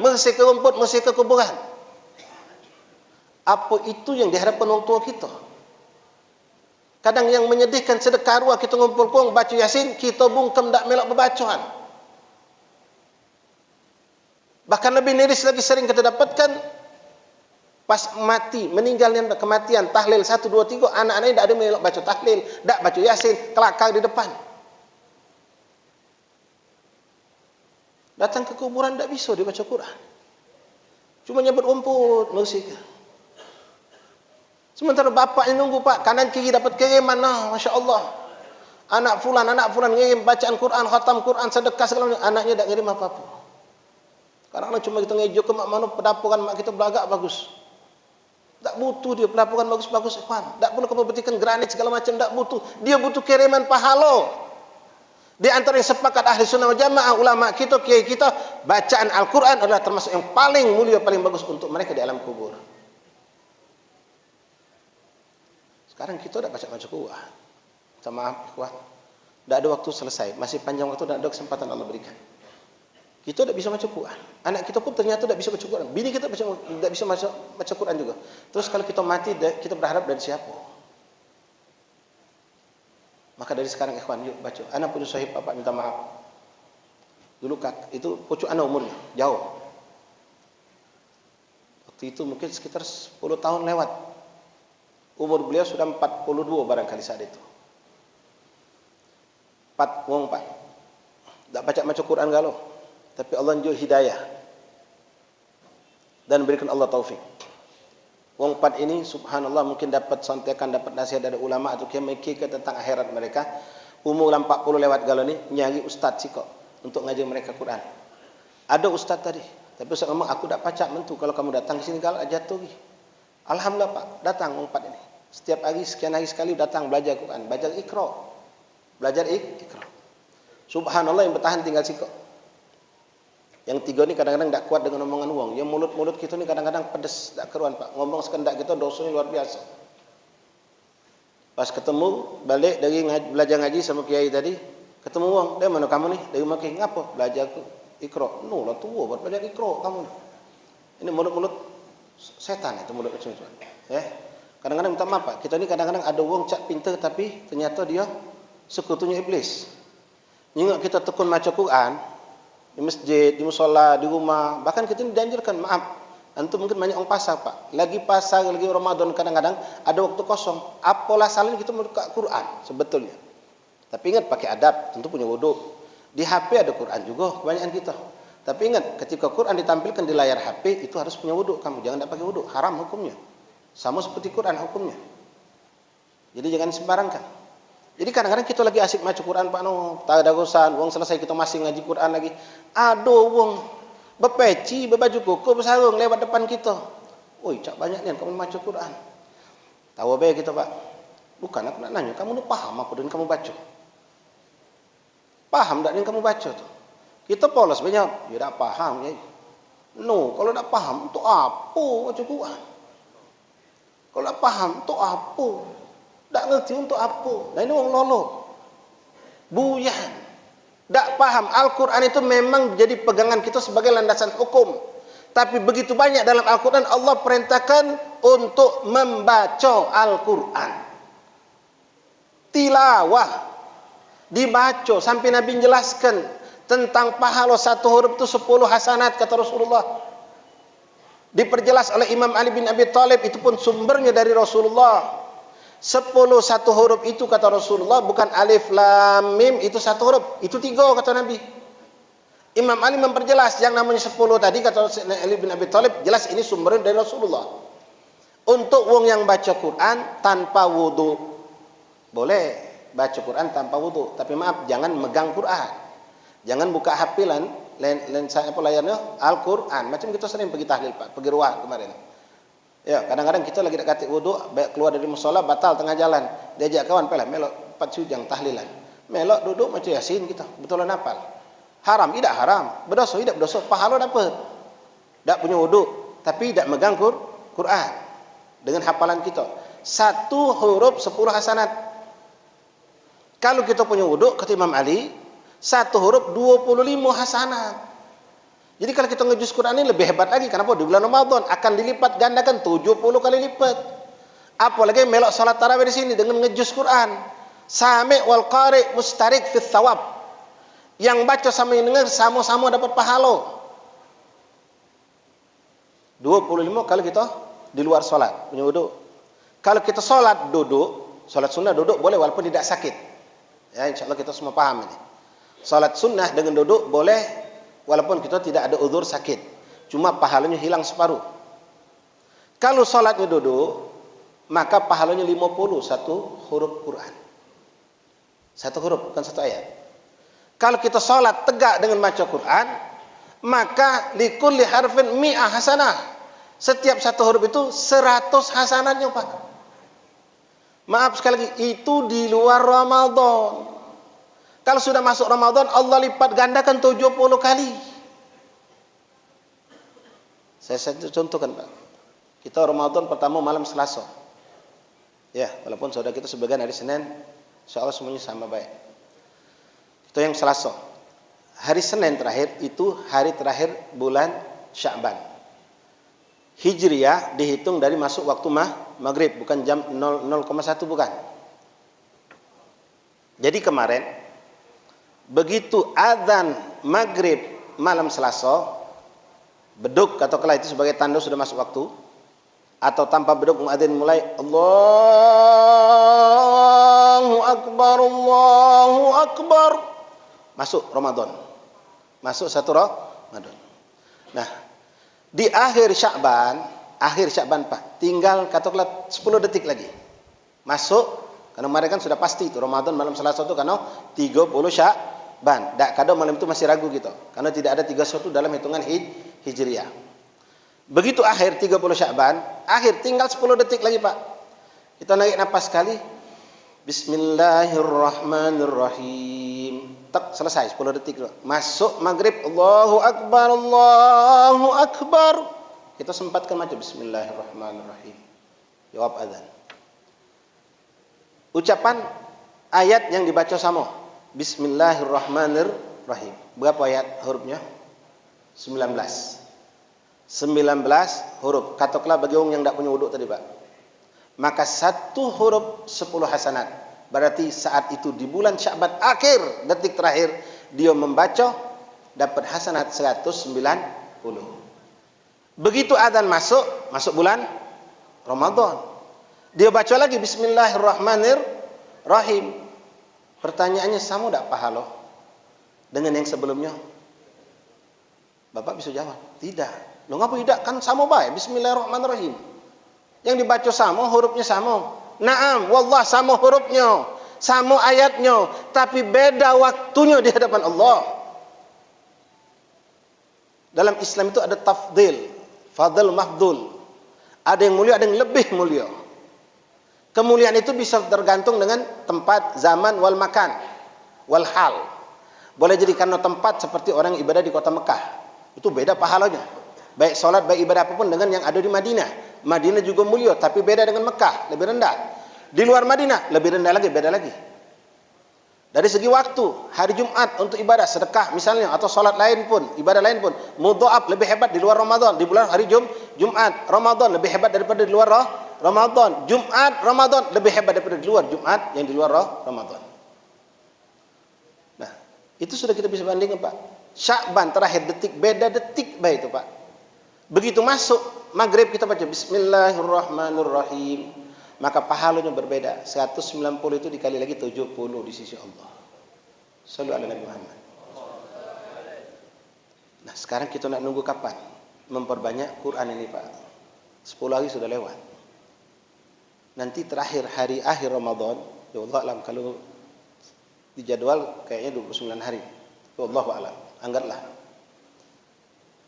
Mesti ke rumput, mesti ke kuburan. Apa itu yang diharapkan orang tua kita? Kadang yang menyedihkan sedekah ruah kita ngumpul kuang baca Yasin, kita bungkem tak melak berbacaan. Bahkan lebih miris lagi sering kita dapatkan pas mati, meninggalnya kematian, tahlil 1, 2, 3, anak-anaknya tak ada melak baca tahlil, tak baca Yasin, kelakar di depan. Datang ke kuburan tak bisa dia baca Quran. Cuma nyebut rumput, musik. Sementara bapaknya nunggu Pak, kanan kiri dapat kiriman, nah, Masya Allah. Anak fulan ngirim bacaan Quran, khatam Quran, sedekah segala macam. Anaknya tak ngirim apa-apa. Kadang-kadang cuma kita ngejuk ke mak mana pedapuran mak kita belagak bagus. Tak butuh dia pelapuran bagus-bagus, ikhwan. Tak perlu kamu berikan granit segala macam, tak butuh. Dia butuh kiriman pahala. Di antara yang sepakat ahli sunnah wal jamaah, ulama kita, kiai kita, bacaan Al-Quran adalah termasuk yang paling mulia, paling bagus untuk mereka di alam kubur. Sekarang kita tak baca-baca Quran. Minta maaf, ikhwan. Tak ada waktu selesai. Masih panjang waktu, tak ada kesempatan Allah berikan. Kita tak bisa baca Quran. Anak kita pun ternyata tak bisa baca Quran. Bini kita tak bisa baca Quran juga. Terus kalau kita mati, kita berharap dari siapa? Maka dari sekarang, ikhwan, yuk baca. Anak punya sahib, Bapak minta maaf. Dulu itu pucuk anak umurnya, jauh. Waktu itu mungkin sekitar 10 tahun lewat. Umur beliau sudah 42 barangkali saat itu. 4. Tak baca Quran galau. Tapi Allah menjauh hidayah. Dan berikan Allah taufik. Wong 4 ini subhanallah mungkin dapat sontekan, dapat nasihat dari ulama atau kiai mikir tentang akhirat mereka. Umur 40 lewat galau ni nyari ustaz sih kok untuk ngajar mereka Quran. Ada ustaz tadi, tapi ustaz ngomong aku tak pacak mentu kalau kamu datang ke sini galau jatuh lagi. Alhamdulillah Pak, datang wong 4 ini. Setiap hari sekian hari sekali datang belajar Quran, belajar Iqra. Belajar Iqra. Subhanallah yang bertahan tinggal sih kok. Yang 3 ni kadang-kadang tak kuat dengan omongan uang. Yang mulut-mulut kita ni kadang-kadang pedas, tak keruan Pak. Ngomong sekendak kita dosanya luar biasa. Pas ketemu balik dari belajar ngaji sama kiai tadi, ketemu uang, dari mana kamu ni? Dari rumah kiai. Ngapa? Belajar Iqra. No lah tua buat belajar Iqra kamu ni. Ini mulut-mulut setan itu mulut macam itu. Kadang-kadang minta maaf Pak. Kita ni kadang-kadang ada uang cak pintar tapi ternyata dia sekutunya iblis. Ingat kita tekun baca Quran di masjid, di musola, di rumah, bahkan kita ini dianjurkan, maaf, antum mungkin banyak orang pasar Pak, lagi pasar, lagi Ramadan, kadang-kadang ada waktu kosong, apalah salahnya kita membuka Quran sebetulnya. Tapi ingat pakai adab, tentu punya wudu. Di HP ada Quran juga kebanyakan kita. Tapi ingat ketika Quran ditampilkan di layar HP itu harus punya wudu, kamu jangan tak pakai wudu, haram hukumnya. Sama seperti Quran hukumnya. Jadi jangan sembarangkan. Jadi kadang-kadang kita lagi asik baca Quran Pak no, tak ada urusan, wong selesai kita masih ngaji Quran lagi. Aduh wong berpeci, berbaju koko, bersarung lewat depan kita. Oi, cak banyak ni kamu baca Quran. Tahu apa kita Pak? Bukan aku nak nanya, kamu ni paham apa dan kamu baca? Paham tak yang kamu baca tu? Kita polos banyak, dia tak paham ya. No, kalau tak paham untuk apa baca Quran? Kalau tak faham, untuk apa? Tak ngerti untuk apa? Dan ini orang lolo. Buyan. Tak faham. Al-Quran itu memang jadi pegangan kita sebagai landasan hukum. Tapi begitu banyak dalam Al-Quran, Allah perintahkan untuk membaca Al-Quran. Tilawah. Dibaca. Sampai Nabi menjelaskan tentang pahala satu huruf itu 10 hasanat, kata Rasulullah. Diperjelas oleh Imam Ali bin Abi Thalib, itu pun sumbernya dari Rasulullah. 10 satu huruf itu kata Rasulullah, bukan alif lam mim itu satu huruf, itu 3 kata Nabi. Imam Ali memperjelas yang namanya 10 tadi kata Ali bin Abi Thalib, jelas ini sumbernya dari Rasulullah. Untuk wong yang baca Quran tanpa wudu, boleh baca Quran tanpa wudu, tapi maaf jangan megang Quran. Jangan buka HP layarnya Al-Quran. Macam kita sering pergi tahlil Pak, pergi ruah kemarin. Ya, kadang-kadang kita lagi dekat wudu, keluar dari musola batal tengah jalan. Diajak kawan pelah melok 4 sujang tahlilan. Melok duduk macam Yasin kita, betulan hafal. Haram tidak haram, berdosa tidak berdosa, pahala dapat. Tak punya wudu, tapi tak megang Quran dengan hafalan kita. 1 huruf 10 hasanat. Kalau kita punya wuduk kata Imam Ali, 1 huruf 25 hasanat. Jadi kalau kita ngejus Quran ini lebih hebat lagi. Kenapa? Di bulan Ramadan akan dilipat gandakan 70 kali lipat. Apalagi melok salat tarawih di sini dengan ngejus Quran. Sami' wal qari' mustarik fi thawab. Yang baca sama yang dengar sama-sama dapat pahala. 25 kalau kita di luar salat punya wuduk. Kalau kita salat duduk, salat sunnah duduk boleh walaupun tidak sakit. Ya, insyaallah kita semua paham ini. Salat sunnah dengan duduk boleh walaupun kita tidak ada uzur sakit. Cuma pahalanya hilang separuh. Kalau salatnya duduk, maka pahalanya 50 1 huruf Quran. 1 huruf bukan 1 ayat. Kalau kita salat tegak dengan baca Quran, maka likulli harfin mi'ah hasanah. Setiap 1 huruf itu 100 hasanatnya, Pak. Maaf sekali lagi, itu di luar Ramadan. Kalau sudah masuk Ramadan, Allah lipat gandakan 70 kali. Saya contohkan, Pak. Kita Ramadan pertama malam Selasa. Ya, walaupun saudara kita sebagian hari Senin, insyaallah semuanya sama baik. Itu yang Selasa. Hari Senin terakhir itu hari terakhir bulan Sya'ban. Hijriyah dihitung dari masuk waktu maghrib, bukan jam 0,1 bukan. Jadi kemarin begitu azan maghrib malam Selasa, beduk katakanlah itu sebagai tanda sudah masuk waktu, atau tanpa beduk muadzin mulai Allahu Akbar, masuk Ramadan. Masuk 1 Ramadan. Nah, di akhir Sya'ban Pak, tinggal katakanlah 10 detik lagi. Masuk, karena kemarin kan sudah pasti itu Ramadan malam Selasa itu karena 30 Sya'ban. Kadang malam itu masih ragu gitu, karena tidak ada 31 dalam hitungan Hijriyah. Begitu akhir 30 Sya'ban, akhir tinggal 10 detik lagi, Pak. Kita naik napas sekali. Bismillahirrahmanirrahim. Tak selesai 10 detik. Masuk maghrib, Allahu Akbar. Kita sempatkan macam Bismillahirrahmanirrahim. Jawab azan. Ucapan ayat yang dibaca sama. Bismillahirrahmanirrahim. Berapa ayat hurufnya? 19 huruf. Katakanlah bagi orang yang tidak punya wuduk tadi, Pak. Maka 1 huruf 10 hasanat. Berarti saat itu di bulan Sya'ban akhir detik terakhir dia membaca dapat hasanat 190. Begitu azan masuk bulan Ramadan, dia baca lagi Bismillahirrahmanirrahim. Pertanyaannya sama tidak pahala dengan yang sebelumnya? Bapak bisa jawab, tidak. Loh ngapa tidak? Kan sama baik Bismillahirrahmanirrahim. Yang dibaca sama, hurufnya sama. Naam, wallah sama hurufnya, sama ayatnya, tapi beda waktunya di hadapan Allah. Dalam Islam itu ada tafdil, fadl mafdul. Ada yang mulia, ada yang lebih mulia. Kemuliaan itu bisa tergantung dengan tempat, zaman, wal makan, wal hal. Boleh jadi karena tempat seperti orang ibadah di kota Mekah, itu beda pahalanya. Baik salat, baik ibadah apapun dengan yang ada di Madinah. Madinah juga mulia, tapi beda dengan Mekah, lebih rendah. Di luar Madinah, lebih rendah lagi, beda lagi. Dari segi waktu, hari Jumat untuk ibadah, sedekah misalnya, atau salat lain pun, ibadah lain pun, mudha'af lebih hebat di luar Ramadan. Di bulan hari Jumat, Ramadan lebih hebat daripada di luar Ramadan. Jumat, Ramadan lebih hebat daripada di luar Jumat yang di luar Ramadan. Nah, itu sudah kita bisa bandingkan, Pak. Sya'ban terakhir detik, beda detik baik itu, Pak. Begitu masuk maghrib kita baca Bismillahirrahmanirrahim, maka pahalanya berbeda. 190 itu dikali lagi 70 di sisi Allah. Shallu ala Nabi Muhammad. Nah, sekarang kita nak nunggu kapan memperbanyak Quran ini, Pak? 10 hari sudah lewat. Nanti terakhir hari akhir Ramadan, ya Allah alam, kalau di jadwal kayaknya 29 hari. Ya Allah alam, anggaplah.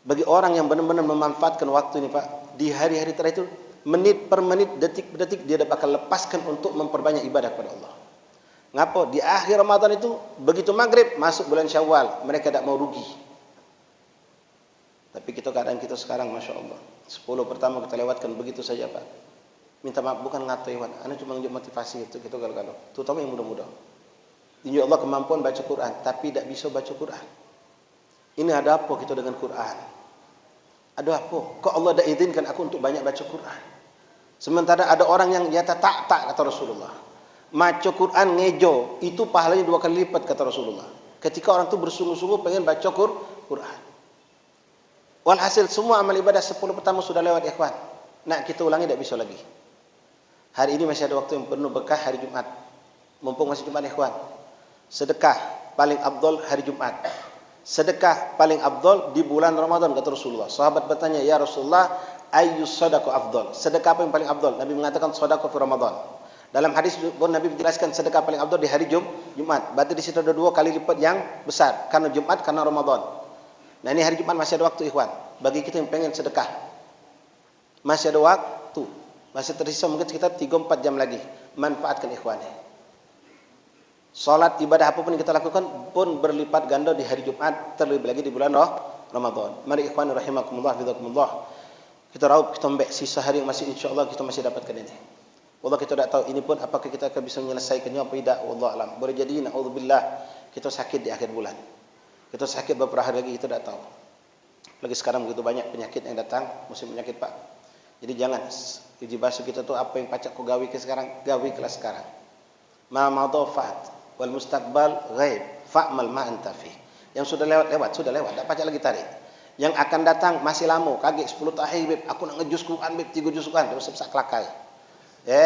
Bagi orang yang benar-benar memanfaatkan waktu ini, Pak, di hari-hari terakhir itu, menit per menit, detik per detik, dia bakal lepaskan untuk memperbanyak ibadah kepada Allah. Ngapa? Di akhir Ramadan itu, begitu maghrib, masuk bulan Syawal, mereka tidak mau rugi. Tapi keadaan kita sekarang, Masya Allah, 10 pertama kita lewatkan begitu saja Pak. Minta maaf bukan ngatai Wan, Anda cuma nunjuk motivasi itu gitu kalau. Terutama yang muda-muda. Tunjuk Allah kemampuan baca Quran, tapi tidak bisa baca Quran. Ini ada apa kita dengan Quran? Ada apa? Kok Allah tidak izinkan aku untuk banyak baca Quran? Sementara ada orang yang nyata tak kata Rasulullah. Baca Quran ngejo, itu pahalanya 2 kali lipat kata Rasulullah. Ketika orang itu bersungguh-sungguh pengen baca Quran. Walhasil semua amal ibadah 10 pertama sudah lewat ikhwan. Nak kita ulangi tidak bisa lagi. Hari ini masih ada waktu yang penuh berkah hari Jumat. Mumpung masih Jumat ikhwan. Sedekah paling afdal hari Jumat. Sedekah paling afdal di bulan Ramadan kata Rasulullah. Sahabat bertanya, "Ya Rasulullah, ayyus sadaqah afdal?" Sedekah apa yang paling afdal? Nabi mengatakan sedekah fi Ramadan. Dalam hadis pun Nabi menjelaskan sedekah paling afdal di hari Jumat. Berarti di situ ada 2 kali lipat yang besar, karena Jumat, karena Ramadan. Nah, ini hari Jumat masih ada waktu ikhwan. Bagi kita yang pengen sedekah, masih ada waktu. Masih tersisa mungkin sekitar 3-4 jam lagi. Manfaatkan ikhwan. Salat ibadah apapun yang kita lakukan pun berlipat ganda di hari Jumat, terlebih lagi di bulan Ramadan. Mari ikhwan rahimakumullah, bidakumullah. Kita raup, kita ambek sisa hari yang masih insyaallah kita masih dapatkan ini. Wallah kita tidak tahu ini pun apakah kita akan bisa menyelesaikannya apa tidak, wallah alam. Boleh jadi naudzubillah kita sakit di akhir bulan. Kita sakit beberapa hari lagi kita tidak tahu. Lagi sekarang begitu banyak penyakit yang datang, musim penyakit Pak. Jadi jangan uji basuh kita tuh apa yang pacak kau gawi ke sekarang, gawi kelas sekarang. Ma madafat wal mustaqbal ghaib fa'mal ma anta fi. Yang sudah lewat, sudah lewat, tak pacak lagi tarik. Yang akan datang masih lama, kaget 10 tahun beb, aku nak ngejus Quran beb, 3 juz Quran, terus sesak kelakai.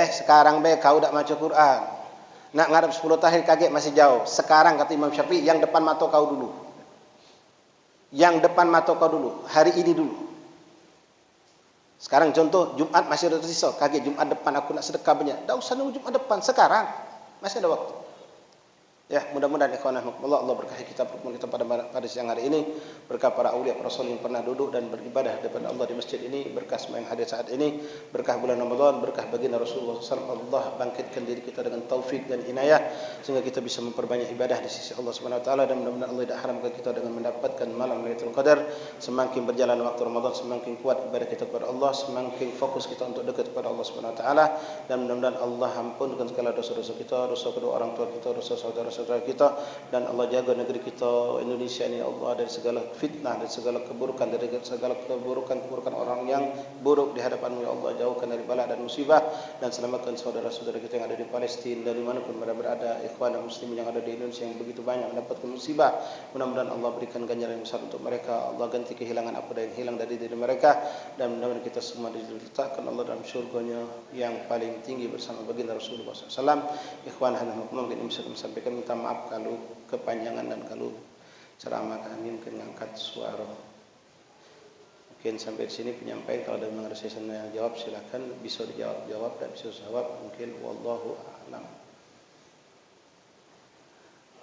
Sekarang be kau dak baca Quran. Nak ngarep 10 tahun kaget masih jauh. Sekarang kata Imam Syafi'i, yang depan mata kau dulu. Yang depan mata kau dulu, hari ini dulu. Sekarang contoh Jumat masih ada tersisa, kaget Jumat depan aku nak sedekah banyak. Dak usah nunggu Jumat depan, sekarang masih ada waktu. Ya, mudah-mudahan ikhwanah Allah berkahi kita pertemuan kita pada siang hari ini, berkah para aulia para rasul yang pernah duduk dan beribadah di depan Allah di masjid ini, berkah semua yang hadir saat ini, berkah bulan Ramadan, berkah baginda Rasulullah sallallahu alaihi wasallam. Allah bangkitkan diri kita dengan taufik dan inayah sehingga kita bisa memperbanyak ibadah di sisi Allah Subhanahu wa taala, dan mudah-mudahan Allah tidak haramkan kita dengan mendapatkan malam Lailatul Qadar. Semakin berjalan waktu Ramadan, semakin kuat ibadah kita kepada Allah, semakin fokus kita untuk dekat kepada Allah Subhanahu wa taala, dan mudah-mudahan Allah ampunkan segala dosa-dosa kita, dosa kedua orang tua kita, dosa saudara-saudara kita, dan Allah jaga negeri kita Indonesia ini Allah dari segala fitnah, dari segala keburukan, dari segala keburukan orang yang buruk di hadapan-Mu ya Allah. Jauhkan dari bala dan musibah, dan selamatkan saudara-saudara kita yang ada di Palestina dan dimanapun mereka berada, ikhwan dan muslimin yang ada di Indonesia yang begitu banyak mendapatkan musibah. Mudah-mudahan Allah berikan ganjaran yang besar untuk mereka. Allah ganti kehilangan apa yang hilang dari diri mereka, dan mudah-mudahan kita semua diletakkan Allah dalam syurganya yang paling tinggi bersama baginda Rasulullah SAW. Ikhwan dan mungkin bisa kami sampaikan, minta maaf kalau kepanjangan dan kalau ceramah kami mungkin mengangkat suara. Mungkin sampai di sini penyampaian. Kalau ada yang sesi jawab silakan, bisa dijawab, dan bisa jawab mungkin wallahu a'lam.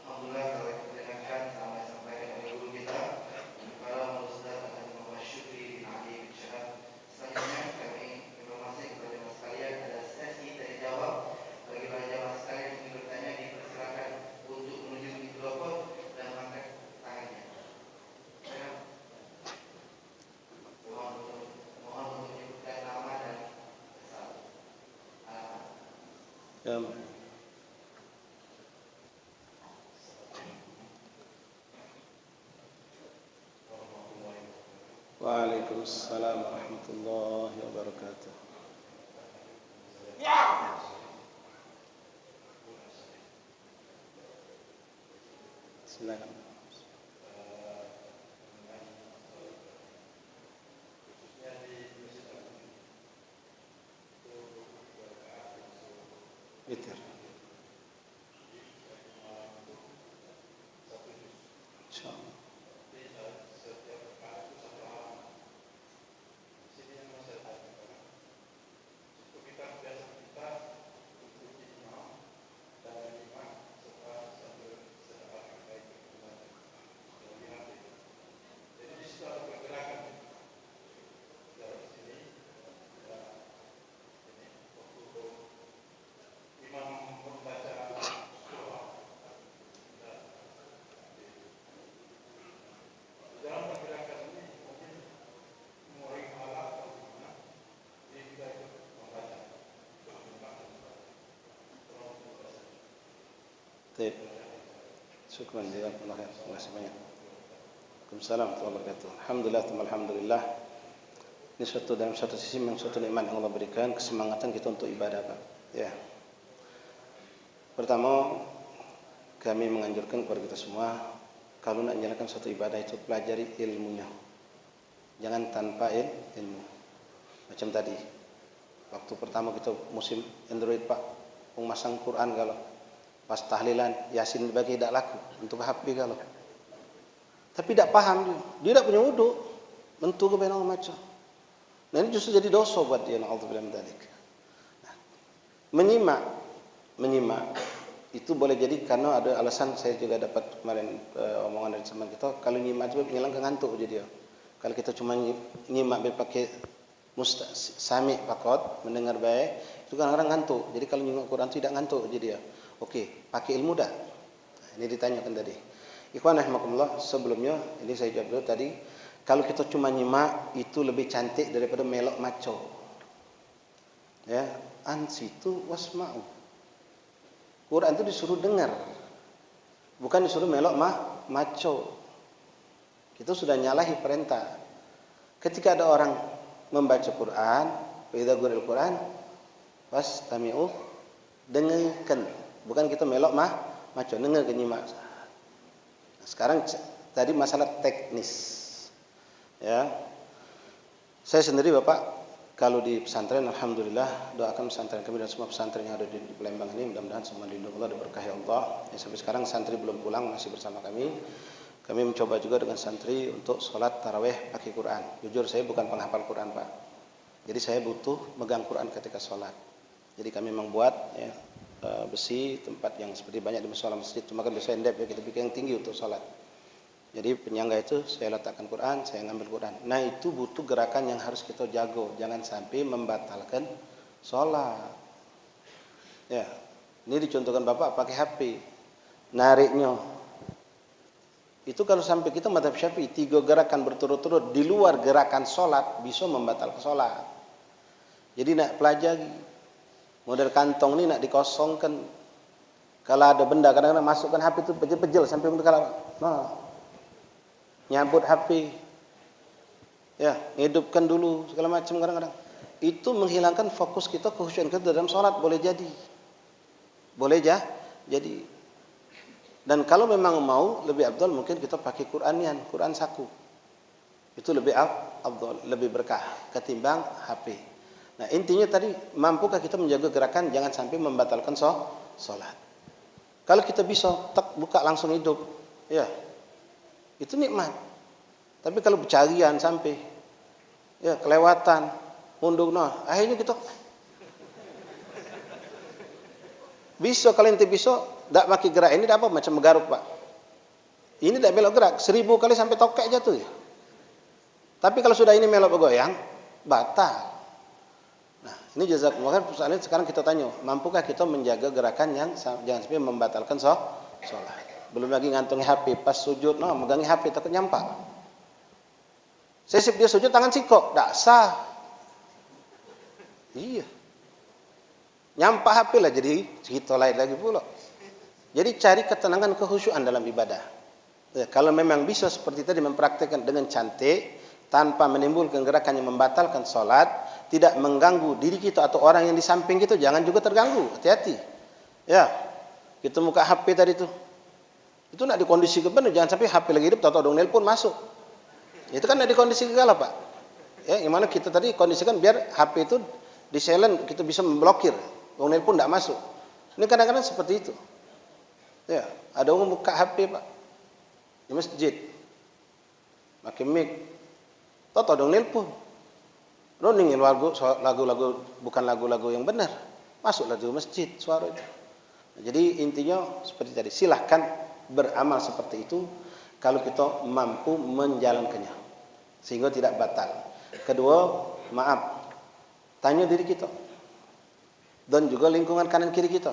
Alhamdulillah kalau kita dengarkan sampai oleh guru kita para Ustaz Muhammad Syukri bin Ali bin Syahab. Selanjutnya kami informasi kepada jemaah sekalian, ada sesi tanya jawab. Bagi para jemaah sekalian yang ingin bertanya, dipersilakan untuk menuju mikrofon dan mengangkat tangannya. Mohon untuk menyebutkan nama dan asal. Waalaikumsalam warahmatullahi wabarakatuh. Silakan. Witir. Insyaallah. Baik. Syukran jazakallahu khair. Terima kasih banyak. Waalaikumsalam warahmatullahi wabarakatuh. Alhamdulillah. Ini dalam satu sisi memang suatu nikmat yang Allah berikan, kesemangatan kita untuk ibadah, Pak. Ya. Pertama, kami menganjurkan kepada kita semua, kalau nak menjalankan suatu ibadah itu pelajari ilmunya. Jangan tanpa ilmu. Macam tadi, waktu pertama kita musim Android, Pak, memasang Quran kalau pas tahlilan Yasin dibagi tidak laku untuk HP kalau. Tapi tidak paham dia tidak punya wudu, mentu ke benang macam. Nah ini justru jadi dosa buat dia. Na'udzubillah min dzalik. Menyimak itu boleh jadi karena ada alasan. Saya juga dapat kemarin omongan dari teman kita, kalau nyimak itu menghilangkan ngantuk jadi. Kalau kita cuma nyimak pakai sami pakot, mendengar baik, itu kan orang ngantuk. Jadi kalau nyimak Quran itu tidak ngantuk jadi. Oke, pakai ilmu dah. Nah, ini ditanyakan tadi. Ikhwan rahimakumullah, sebelumnya ini saya jawab dulu tadi. Kalau kita cuma nyimak itu lebih cantik daripada melok maco. Ya, ansitu wasma'u. Quran itu disuruh dengar, bukan disuruh melok maco. Kita sudah nyalahi perintah. Ketika ada orang membaca Quran, wa idza quri'al Quran fastami'u, dengarkan. Bukan kita melok maco, dengar nyimak. Nah, sekarang tadi masalah teknis. Ya, saya sendiri Bapak, kalau di pesantren, alhamdulillah, doakan pesantren kami dan semua pesantren yang ada di Palembang ini, mudah-mudahan semua dilindungi Allah, diberkahi Allah. Ya, sampai sekarang santri belum pulang, masih bersama kami. Kami mencoba juga dengan santri untuk sholat taraweh pakai Quran. Jujur saya bukan penghafal Quran, Pak. Jadi saya butuh megang Quran ketika sholat. Jadi kami memang buat ya, besi tempat yang seperti banyak di musola masjid. Cuma kan biasanya endep ya, kita bikin yang tinggi untuk sholat. Jadi penyangga itu saya letakkan Quran, saya ngambil Quran. Nah itu butuh gerakan yang harus kita jago. Jangan sampai membatalkan sholat. Ya, ini dicontohkan Bapak pakai HP. Nariknya. Itu kalau sampai kita mazhab Syafi'i 3 gerakan berturut-turut di luar gerakan sholat bisa membatalkan sholat. Jadi nak pelajari. Model kantong ini nak dikosongkan. Kalau ada benda kadang-kadang masukkan HP itu pejel-pejel sampai kalau nyabut HP, ya hidupkan dulu segala macam kadang-kadang. Itu menghilangkan fokus kita, kekhusyuan kita dalam sholat, boleh jadi. Dan kalau memang mau lebih afdal mungkin kita pakai Quranian, Quran saku. Itu lebih afdal, lebih berkah ketimbang HP. Nah intinya tadi, mampukah kita menjaga gerakan jangan sampai membatalkan sholat. Kalau kita bisa buka langsung hidup, ya itu nikmat. Tapi kalau bercarian sampai ya kelewatan, mundur akhirnya kita bisa kalau ente bisa tak pakai gerak ini tak apa macam menggaruk, Pak. Ini tak belok gerak 1000 kali sampai tokek jatuh ya. Tapi kalau sudah ini melok bergoyang, batal. Nah, ini jazakumullah khair. Soalnya sekarang kita tanya, mampukah kita menjaga gerakan yang jangan sampai membatalkan sholat. Belum lagi ngantongi HP pas sujud, megangi HP takut nyampak. Sesip dia sujud tangan sikok, tak sah. Iya. Nyampak HP lah jadi cerita lain lagi pula. Jadi cari ketenangan, kekhusyuan dalam ibadah. Ya, kalau memang bisa seperti tadi mempraktikkan dengan cantik tanpa menimbulkan gerakan yang membatalkan sholat, tidak mengganggu diri kita atau orang yang di samping kita, jangan juga terganggu. Hati-hati. Ya, kita buka HP tadi tuh. Itu nak dikondisikan benar, jangan sampai HP lagi hidup, tahu-tahu dong nelpon masuk. Itu kan nak dikondisikan lah, Pak. Ya, yang mana kita tadi kondisikan biar HP itu di silent, kita bisa memblokir, dong nelpon tidak masuk. Ini kadang-kadang seperti itu. Ya, ada orang buka HP, Pak, di masjid, pakai mic, tahu-tahu dong nelpon. Ningin lagu-lagu bukan lagu-lagu yang benar, masuklah di masjid suara itu. Nah, jadi intinya seperti tadi, silahkan beramal seperti itu kalau kita mampu menjalankannya sehingga tidak batal. Kedua, maaf, tanya diri kita dan juga lingkungan kanan kiri kita,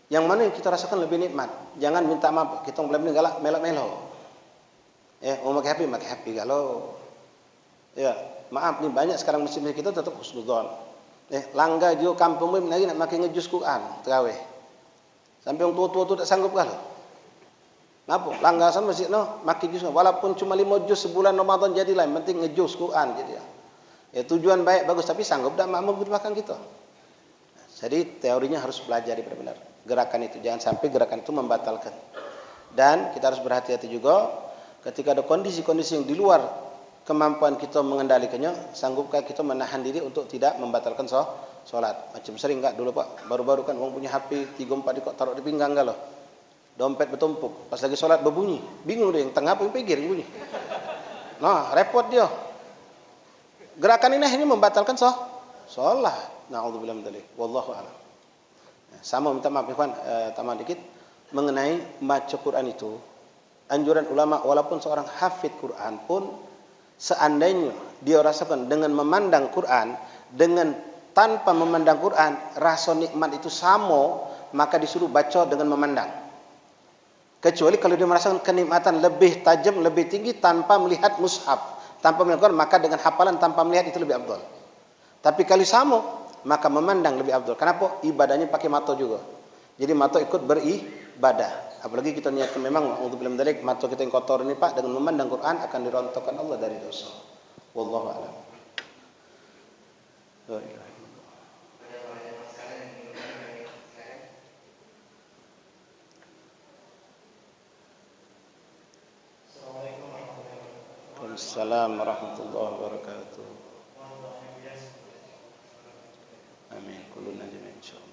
yang mana yang kita rasakan lebih nikmat. Jangan minta maaf, kita mulai galak melok-melok. Mau pakai HP galau. Ya, maaf nih banyak sekarang muslim kita tetap husnudzon. Langga juga kampung lagi nak makin ngejus Quran terawih. Sampai orang tua-tua tu tak sanggup kah? Ngapa? Langgasan masjid no, makin jus. Walaupun cuma 5 juz sebulan Ramadan jadilah, yang penting ngejus Quran jadi. Ya tujuan baik bagus, tapi sanggup tak makmum di belakang kita. Jadi teorinya harus pelajari benar-benar gerakan itu, jangan sampai gerakan itu membatalkan. Dan kita harus berhati-hati juga ketika ada kondisi-kondisi yang di luar kemampuan kita mengendalikannya, sanggupkah kita menahan diri untuk tidak membatalkan solat. Macam sering enggak dulu Pak, baru-baru kan orang punya HP 3-4 kok taruh di pinggang enggak loh. Dompet bertumpuk, pas lagi solat berbunyi, bingung dia yang tengah apa yang pinggir yang bunyi. Nah, repot dia. Gerakan ini membatalkan solat. Na'udzubillah min dzalik. Wallahu a'lam. Sama minta maaf ikhwan, tambah dikit mengenai baca Quran itu. Anjuran ulama walaupun seorang hafid Quran pun seandainya dia rasakan dengan memandang Quran dengan tanpa memandang Quran rasa nikmat itu sama, maka disuruh baca dengan memandang. Kecuali kalau dia merasakan kenikmatan lebih tajam, lebih tinggi tanpa melihat mushaf, tanpa melihat Quran, maka dengan hafalan tanpa melihat itu lebih afdal. Tapi kalau sama, maka memandang lebih afdal. Kenapa? Ibadahnya pakai mata juga. Jadi mata ikut beribadah. Apalagi kita niatkan memang untuk film dalek mata kita yang kotor ini Pak, dengan memandang Quran akan dirontokkan Allah dari dosa. Wallahu a'lam. Waalaikumsalam warahmatullahi wabarakatuh. Amin. Kuluna jami'an insyaallah.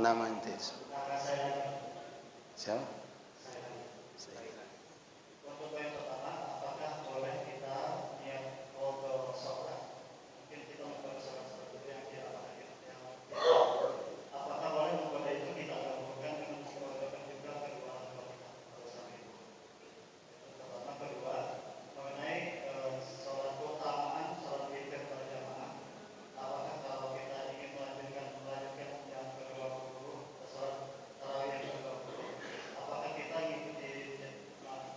Nama ente siapa? Untuk yang pertama, apakah boleh kita niat qadha salat? Mungkin kita membuat salat seperti yang dia apakah boleh membuat itu kita gabungkan dengan mengadakan juga kedua dosa itu? Pertama, kedua mengenai salat keutamaan salat witir berjamaah. Apakah kalau kita ingin melanjutkan yang ke-20 salat tarawih yang ke-20, apakah kita mengikuti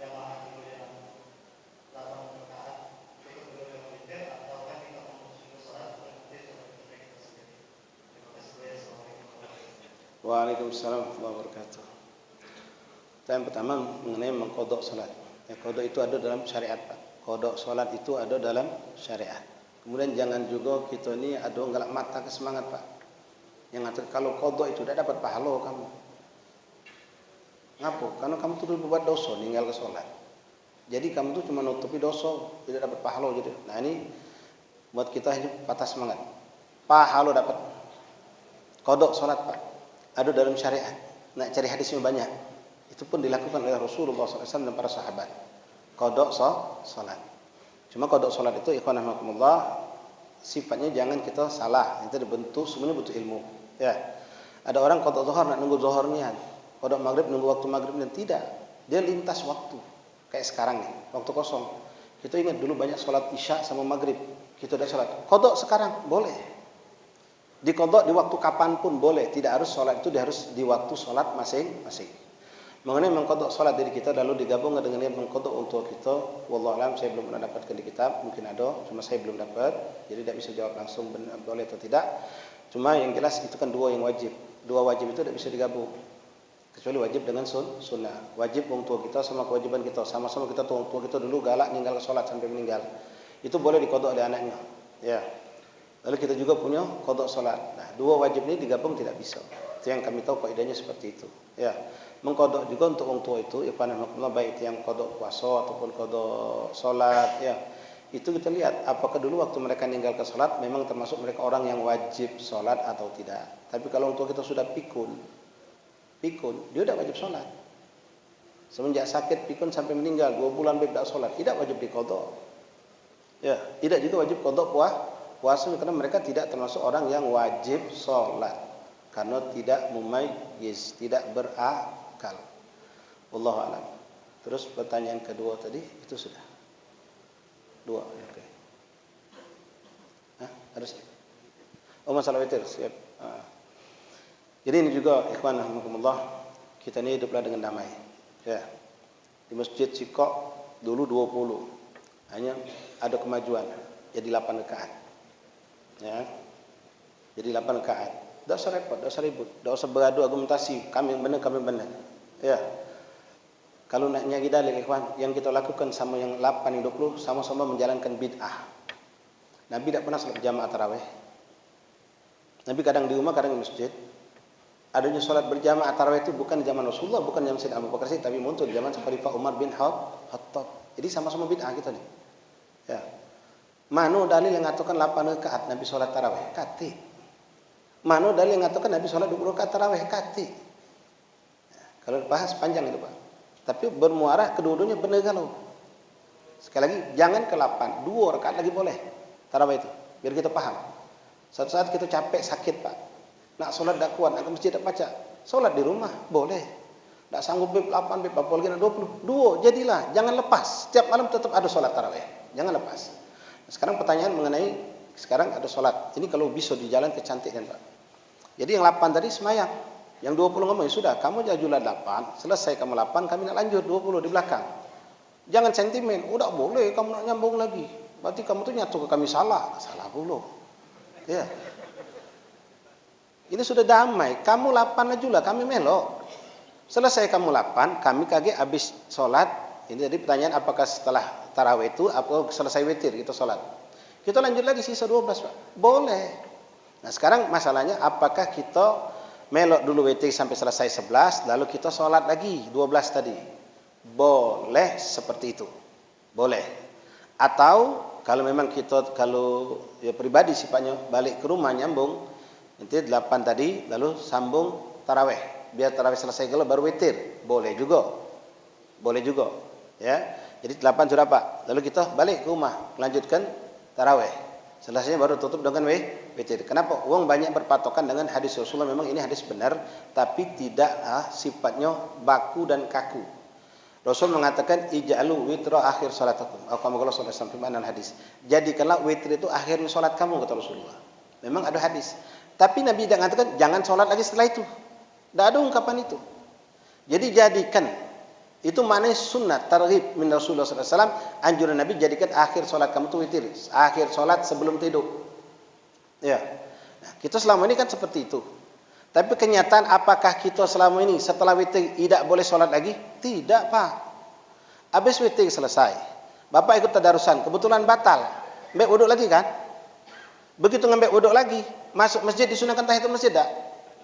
jamaah dulu yang 8 rakaat ikut dulu yang witir, ataukah kita mengusung salat berhenti seperti kita sendiri? Terima kasih. Assalamualaikum. Waalaikumsalam warahmatullahi wabarakatuh. Yang pertama mengenai mengqadha salat. Ya, qadha itu ada dalam syariat Pak. Qadha salat itu ada dalam syariat. Kemudian jangan juga kita ni ada ngelak mata ke semangat Pak. Yang ngatakan kalau qadha itu tidak dapat pahala kamu. Ngapa? Karena kamu tu berbuat dosa ninggal ke salat. Jadi kamu tu cuma nutupi dosa, tidak dapat pahala jadi. Nah ini buat kita ini patah semangat. Pahala dapat. Qadha salat Pak. Ada dalam syariat. Nak cari hadisnya banyak. Itu pun dilakukan oleh Rasulullah SAW dan para sahabat. Qadha salat. Cuma qadha salat itu ikhwan rahimakumullah sifatnya jangan kita salah. Itu bentuk semuanya butuh ilmu. Ya. Ada orang qadha zuhur nak nunggu zuhurnya. Qadha maghrib nunggu waktu maghribnya tidak. Dia lintas waktu. Kayak sekarang nih, waktu kosong. Kita ingat dulu banyak salat isya sama maghrib. Kita udah salat. Qadha sekarang boleh. Diqadha di waktu kapanpun boleh, tidak harus salat itu harus di waktu salat masing-masing. Mengenai mengqadha salat diri kita lalu digabung dengan niat mengqadha untuk kita, wallahu alam saya belum pernah dapatkan di kitab, mungkin ada, cuma saya belum dapat, jadi tidak bisa jawab langsung benar boleh atau tidak. Cuma yang jelas itu kan dua yang wajib. Dua wajib itu tidak bisa digabung. Kecuali wajib dengan sunnah. Wajib orang tua kita sama kewajiban kita, sama-sama kita orang tua kita dulu galak ninggal salat sampai meninggal. Itu boleh diqadha oleh anaknya. Ya. Lalu kita juga punya qadha salat. Nah, dua wajib ini digabung tidak bisa. Itu yang kami tahu kaidahnya seperti itu. Ya. Mengqadha juga untuk orang tua itu ikhwan fillah baik itu yang qadha puasa ataupun qadha salat ya. Itu kita lihat apakah dulu waktu mereka meninggalkan salat memang termasuk mereka orang yang wajib salat atau tidak. Tapi kalau orang tua kita sudah pikun, dia tidak wajib salat. Semenjak sakit pikun sampai meninggal 2 bulan dia tidak salat, tidak wajib diqadha. Ya, tidak juga wajib qadha puasa karena mereka tidak termasuk orang yang wajib sholat karena tidak mumayyiz, tidak berakal. Wallahu a'lam. Terus pertanyaan kedua tadi itu sudah 2, oke. Ada sih. Oh masalah witir siap. Jadi ini juga ikhwan rahimakumullah kita ini hiduplah dengan damai. Ya. Di Masjid Cikok dulu 20 hanya ada kemajuan. jadi 8 rakaat. Ya. Jadi 8 rakaat. Tidak usah repot, tidak usah ribut, tidak usah beradu argumentasi, kami benar, ya. Kalau nak nyagi dalil ikhwan, yang kita lakukan sama yang 8 yang 20 sama-sama menjalankan bid'ah. Nabi tidak pernah salat jamaah tarawih. Nabi kadang di rumah, kadang di masjid. Adanya salat berjamaah tarawih itu bukan di zaman Rasulullah, bukan di zaman Sayyidina Abu Bakar, tapi muncul di zaman Khalifah Umar bin Khattab. Jadi sama-sama bid'ah kita nih. Ya. Mano dalil yang mengatakan 8 rakaat Nabi salat tarawih? Kati. Mano dalil yang mengatakan Nabi salat 20 rakaat tarawih? Kati. Ya. Kalau bahas panjang itu, Pak. Tapi bermuarah kedua-duanya benar kalau. Sekali lagi, jangan ke 8, 2 rakaat lagi boleh tarawih itu, biar kita paham. Suatu saat kita capek, sakit, Pak. Nak solat tak kuat, nak ke masjid tak baca. Solat di rumah boleh. Tak sanggup beb 8, beb apalagi nak 20. 2 jadilah, jangan lepas. Setiap malam tetap ada solat tarawih. Jangan lepas. Sekarang pertanyaan mengenai sekarang ada solat. Ini kalau bisa di jalan kecantikan, Pak. Jadi yang 8 tadi semayang. Yang 20 ngomong, sudah, kamu jajulah 8, selesai kamu 8, kami nak lanjut 20 di belakang. Jangan sentimen, udah boleh, kamu nak nyambung lagi. Berarti kamu tuh nyatu ke kami salah pula. Ya. Ini sudah damai, kamu 8 ajulah, kami melok. Selesai kamu 8, kami kaget habis sholat. Ini tadi pertanyaan, apakah setelah tarawih itu, apa selesai witir kita sholat. Kita lanjut lagi sisa 12, Pak. Boleh. Nah sekarang masalahnya, apakah kita melok dulu witir sampai selesai 11, lalu kita sholat lagi 12 tadi. Boleh seperti itu. Boleh. Atau kalau memang kita, kalau ya pribadi sifatnya balik ke rumah nyambung, nanti 8 tadi, lalu sambung tarawih. Biar tarawih selesai kalau baru witir. Boleh juga. Boleh juga. Ya. Jadi 8 sudah, Pak. Lalu kita balik ke rumah, lanjutkan tarawih. Selesainya baru tutup dengan witir. Kenapa? Uang banyak berpatokan dengan hadis Rasulullah. Memang ini hadis benar, tapi tidak sifatnya baku dan kaku. Rasul mengatakan ij'alu witra akhir salatakum. Atau kama qala sallallahu alaihi wasallam fi hadis. Jadikanlah witir itu akhir salat kamu, kata Rasulullah. Memang ada hadis. Tapi Nabi tidak mengatakan jangan salat lagi setelah itu. Tidak ada ungkapan itu. Jadi jadikan. Itu maknanya sunnah targhib min Rasulullah sallallahu alaihi wasallam, anjuran Nabi jadikan akhir salat kamu itu witir. Akhir salat sebelum tidur. Ya. Nah, kita selama ini kan seperti itu. Tapi kenyataan apakah kita selama ini setelah witir tidak boleh sholat lagi? Tidak, Pak. Habis witir selesai. Bapak ikut tadarusan, kebetulan batal. Mbak wuduk lagi kan? Begitu ngambil wuduk lagi, masuk masjid disunahkan tahiyatul masjid tak?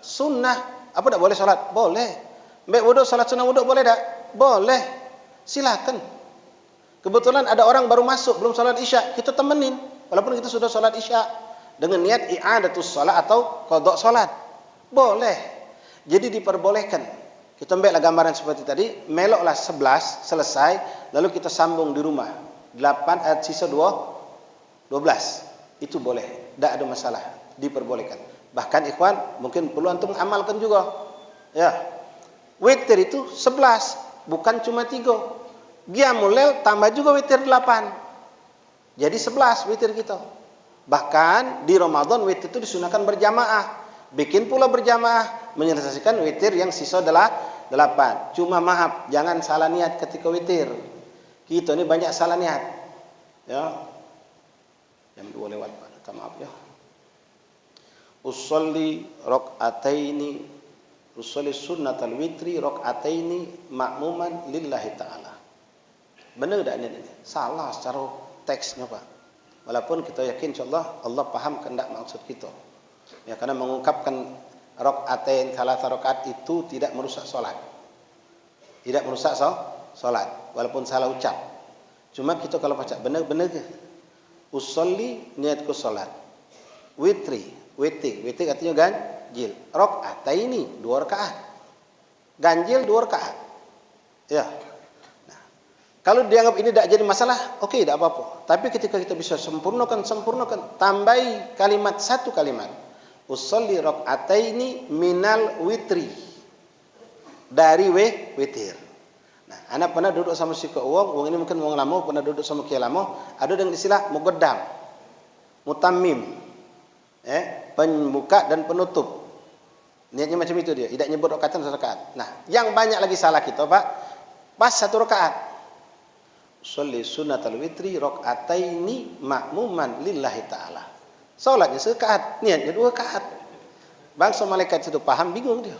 Sunnah. Apa tak boleh sholat? Boleh. Mbak wuduk, sholat sunnah wuduk boleh tak? Boleh. Silakan. Kebetulan ada orang baru masuk, belum sholat isya, kita temenin. Walaupun kita sudah sholat isya. Dengan niat i'adatus sholat atau qadha sholat. Boleh. Jadi diperbolehkan. Kita ambillah gambaran seperti tadi, meloklah 11 selesai, lalu kita sambung di rumah 8 sisa 12. Itu boleh, tidak ada masalah, diperbolehkan. Bahkan ikhwan mungkin perlu antum amalkan juga. Ya. Witir itu 11, bukan cuma 3. Qiyamul lail tambah juga witir 8. Jadi 11 witir kita. Bahkan di Ramadan witir itu disunahkan berjamaah. Bikin pula berjamaah, menyelesaikan witir yang sisa 8. Cuma maaf, jangan salah niat ketika witir. Kita ini banyak salah niat. Ya. Jam 2 lewat, Pak. Minta maaf ya. Usolli sunnatal witri rakaataini ma'muman lillahi ta'ala. Benar tak ini? Salah secara teksnya, Pak. Walaupun kita yakin insyaallah Allah paham kehendak maksud kita. Ya, karena mengungkapkan rakaatain salasa rakaat itu tidak merusak salat. Tidak merusak salat walaupun salah ucap. Cuma kita kalau baca benar-benar ke usolli niatku salat. Witir artinya ganjil. Rakaataini 2 rakaat. Ganjil 2 rakaat. Ya. Nah, kalau dianggap ini tidak jadi masalah, oke, tidak apa-apa. Tapi ketika kita bisa sempurnakan, tambahi kalimat satu kalimat. Usolli rakaataini minal witri. Dari witir. Nah, anak pernah duduk sama si uang ini mungkin uang lama, pernah duduk sama kia lama, ada dengan istilah muqaddam, mutammim. Pembuka dan penutup. Niatnya macam itu dia, tidak nyebut rakaat dan rakaat. Nah, yang banyak lagi salah kita, Pak. Pas 1 rakaat. Sholli sunnatal witri rakaataini ma'muman lillahi ta'ala. Salatnya serakaat, niatnya 2 rakaat. Bangsa malaikat itu paham, bingung dia.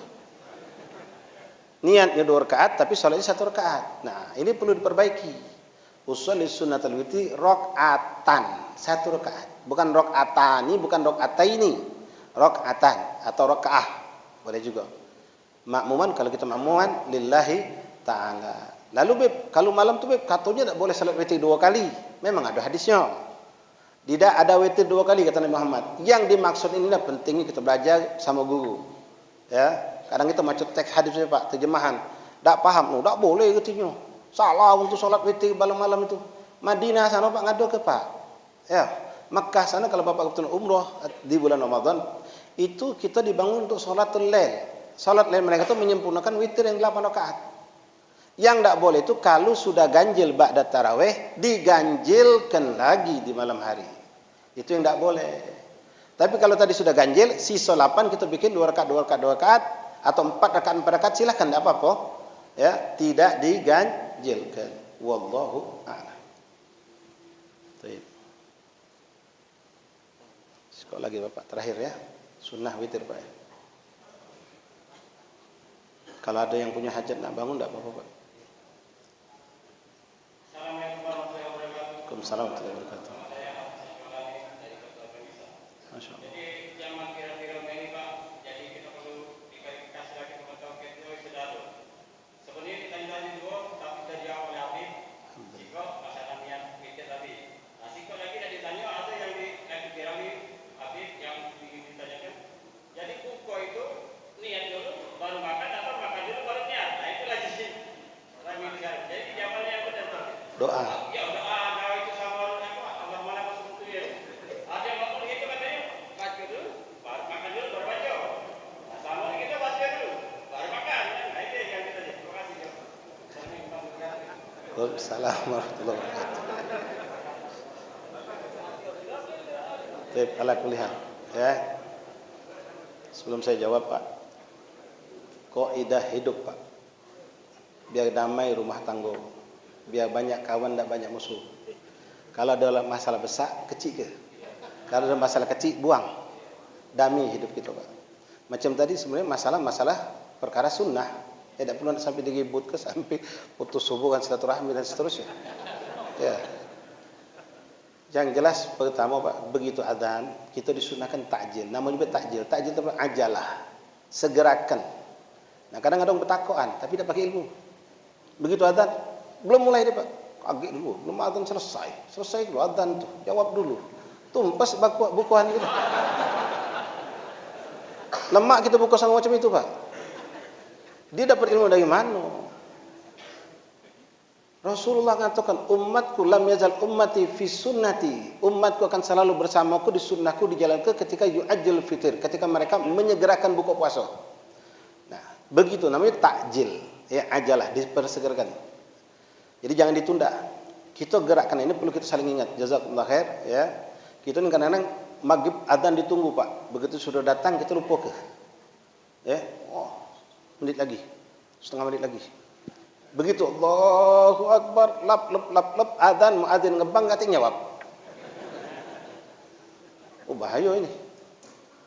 Niatnya 2 rakaat tapi salatnya 1 rakaat. Nah, ini perlu diperbaiki. Usolli sunnatal witri rakaatan, 1 rakaat. Bukan rakaatani, bukan rakaataini. Rakaatan atau rakaah. Boleh juga. Makmuman, kalau kita makmuman lillahi ta'ala. Lalu Beb, kalau malam tu Beb, katanya tak boleh salat witir 2 kali. Memang ada hadisnya. Tidak ada witir 2 kali kata Nabi Muhammad. Yang dimaksud inilah pentingnya kita belajar sama guru. Ya, kadang kita macam teks hadis Pak, terjemahan. Tak paham, tak boleh katanya. Salah untuk salat witir malam-malam itu. Madinah sana Pak ngado ke Pak? Ya, Makkah sana kalau Bapak kebetulan umrah di bulan Ramadan, itu kita dibangun untuk salatul lail. Salat lail mereka itu menyempurnakan witir yang 8 rakaat. Yang tidak boleh itu kalau sudah ganjil ba'da tarawih, diganjilkan lagi di malam hari. Itu yang tidak boleh. Tapi kalau tadi sudah ganjil, sisa 8 kita bikin 2 rakaat, 2 rakaat, 2 rakaat, atau 4 rakaat, 4 rakaat, silahkan, tidak apa-apa. Ya, tidak diganjilkan. Wallahu a'lam. Baik. Sekali lagi Bapak, terakhir ya. Sunnah witir Pak. Kalau ada yang punya hajat nak bangun, tidak apa-apa Pak. Assalamualaikum warahmatullahi wabarakatuh. Masya Allah. Jadi zaman viral-viral ini Pak, jadi kita perlu diklarifikasi lagi kepada tauhid itu sudah ada. Sebenarnya ditanya dulu, tapi sudah dijawab oleh Habib. Jika masalah niat witir tadi. Nah, jika lagi dah ditanya ada yang viral ini Habib yang ingin ditanyakan. Jadi buku itu niat dulu baru makan atau makan dulu baru niat. Nah itu lagi sekarang. Jadi jawabannya yang benar Pak. Doa. Ya doa itu sama apa mana masuk itu ya. Ada yang ngomong gitu katanya baca dulu baru makan dulu baru baca. Nah sama kita baca dulu baru makan. Nah itu yang kita jadi. Terima kasih. Waalaikumsalam warahmatullahi wabarakatuh. Baik, ala kulli hal. Ya. Sebelum saya jawab Pak, kaidah hidup Pak, biar damai rumah tangga, biar banyak kawan tak banyak musuh. Kalau ada masalah besar, kecil ke? Kalau ada masalah kecil, buang. Damai hidup kita Pak. Macam tadi sebenarnya masalah perkara sunnah. Tidak perlu sampai diribut ke, sampai putus hubungan silaturahmi dan seterusnya. Ya. Yang jelas pertama Pak, begitu adzan kita disunahkan takjil. Namanya juga takjil. Takjil itu ajalah, segerakan. Nah kadang ada orang bertakoan tapi tidak pakai ilmu. Begitu adzan belum mulai dia Pak, kaget dulu, belum adzan selesai dulu adzan tuh, jawab dulu. Tumpas bukuan gitu. Lemak kita buka sama macam itu Pak. Dia dapat ilmu dari mana? Rasulullah mengatakan, umatku lam yazal ummati fi sunnati. Umatku akan selalu bersamaku di sunnahku, di jalanku ketika yu'ajjil fitir, ketika mereka menyegerakan buka puasa. Nah, begitu namanya takjil, ya ajalah, dipersegerakan. Jadi jangan ditunda. Kita gerakkan ini perlu kita saling ingat. Jazakumullah khair, ya. Kita ini kadang-kadang maghrib adzan ditunggu Pak. Begitu sudah datang kita lupa ke. Ya, menit lagi, setengah menit lagi. Begitu Allahu Akbar, lap adzan, muadzin ngebang katanya jawab. Oh bahaya ini.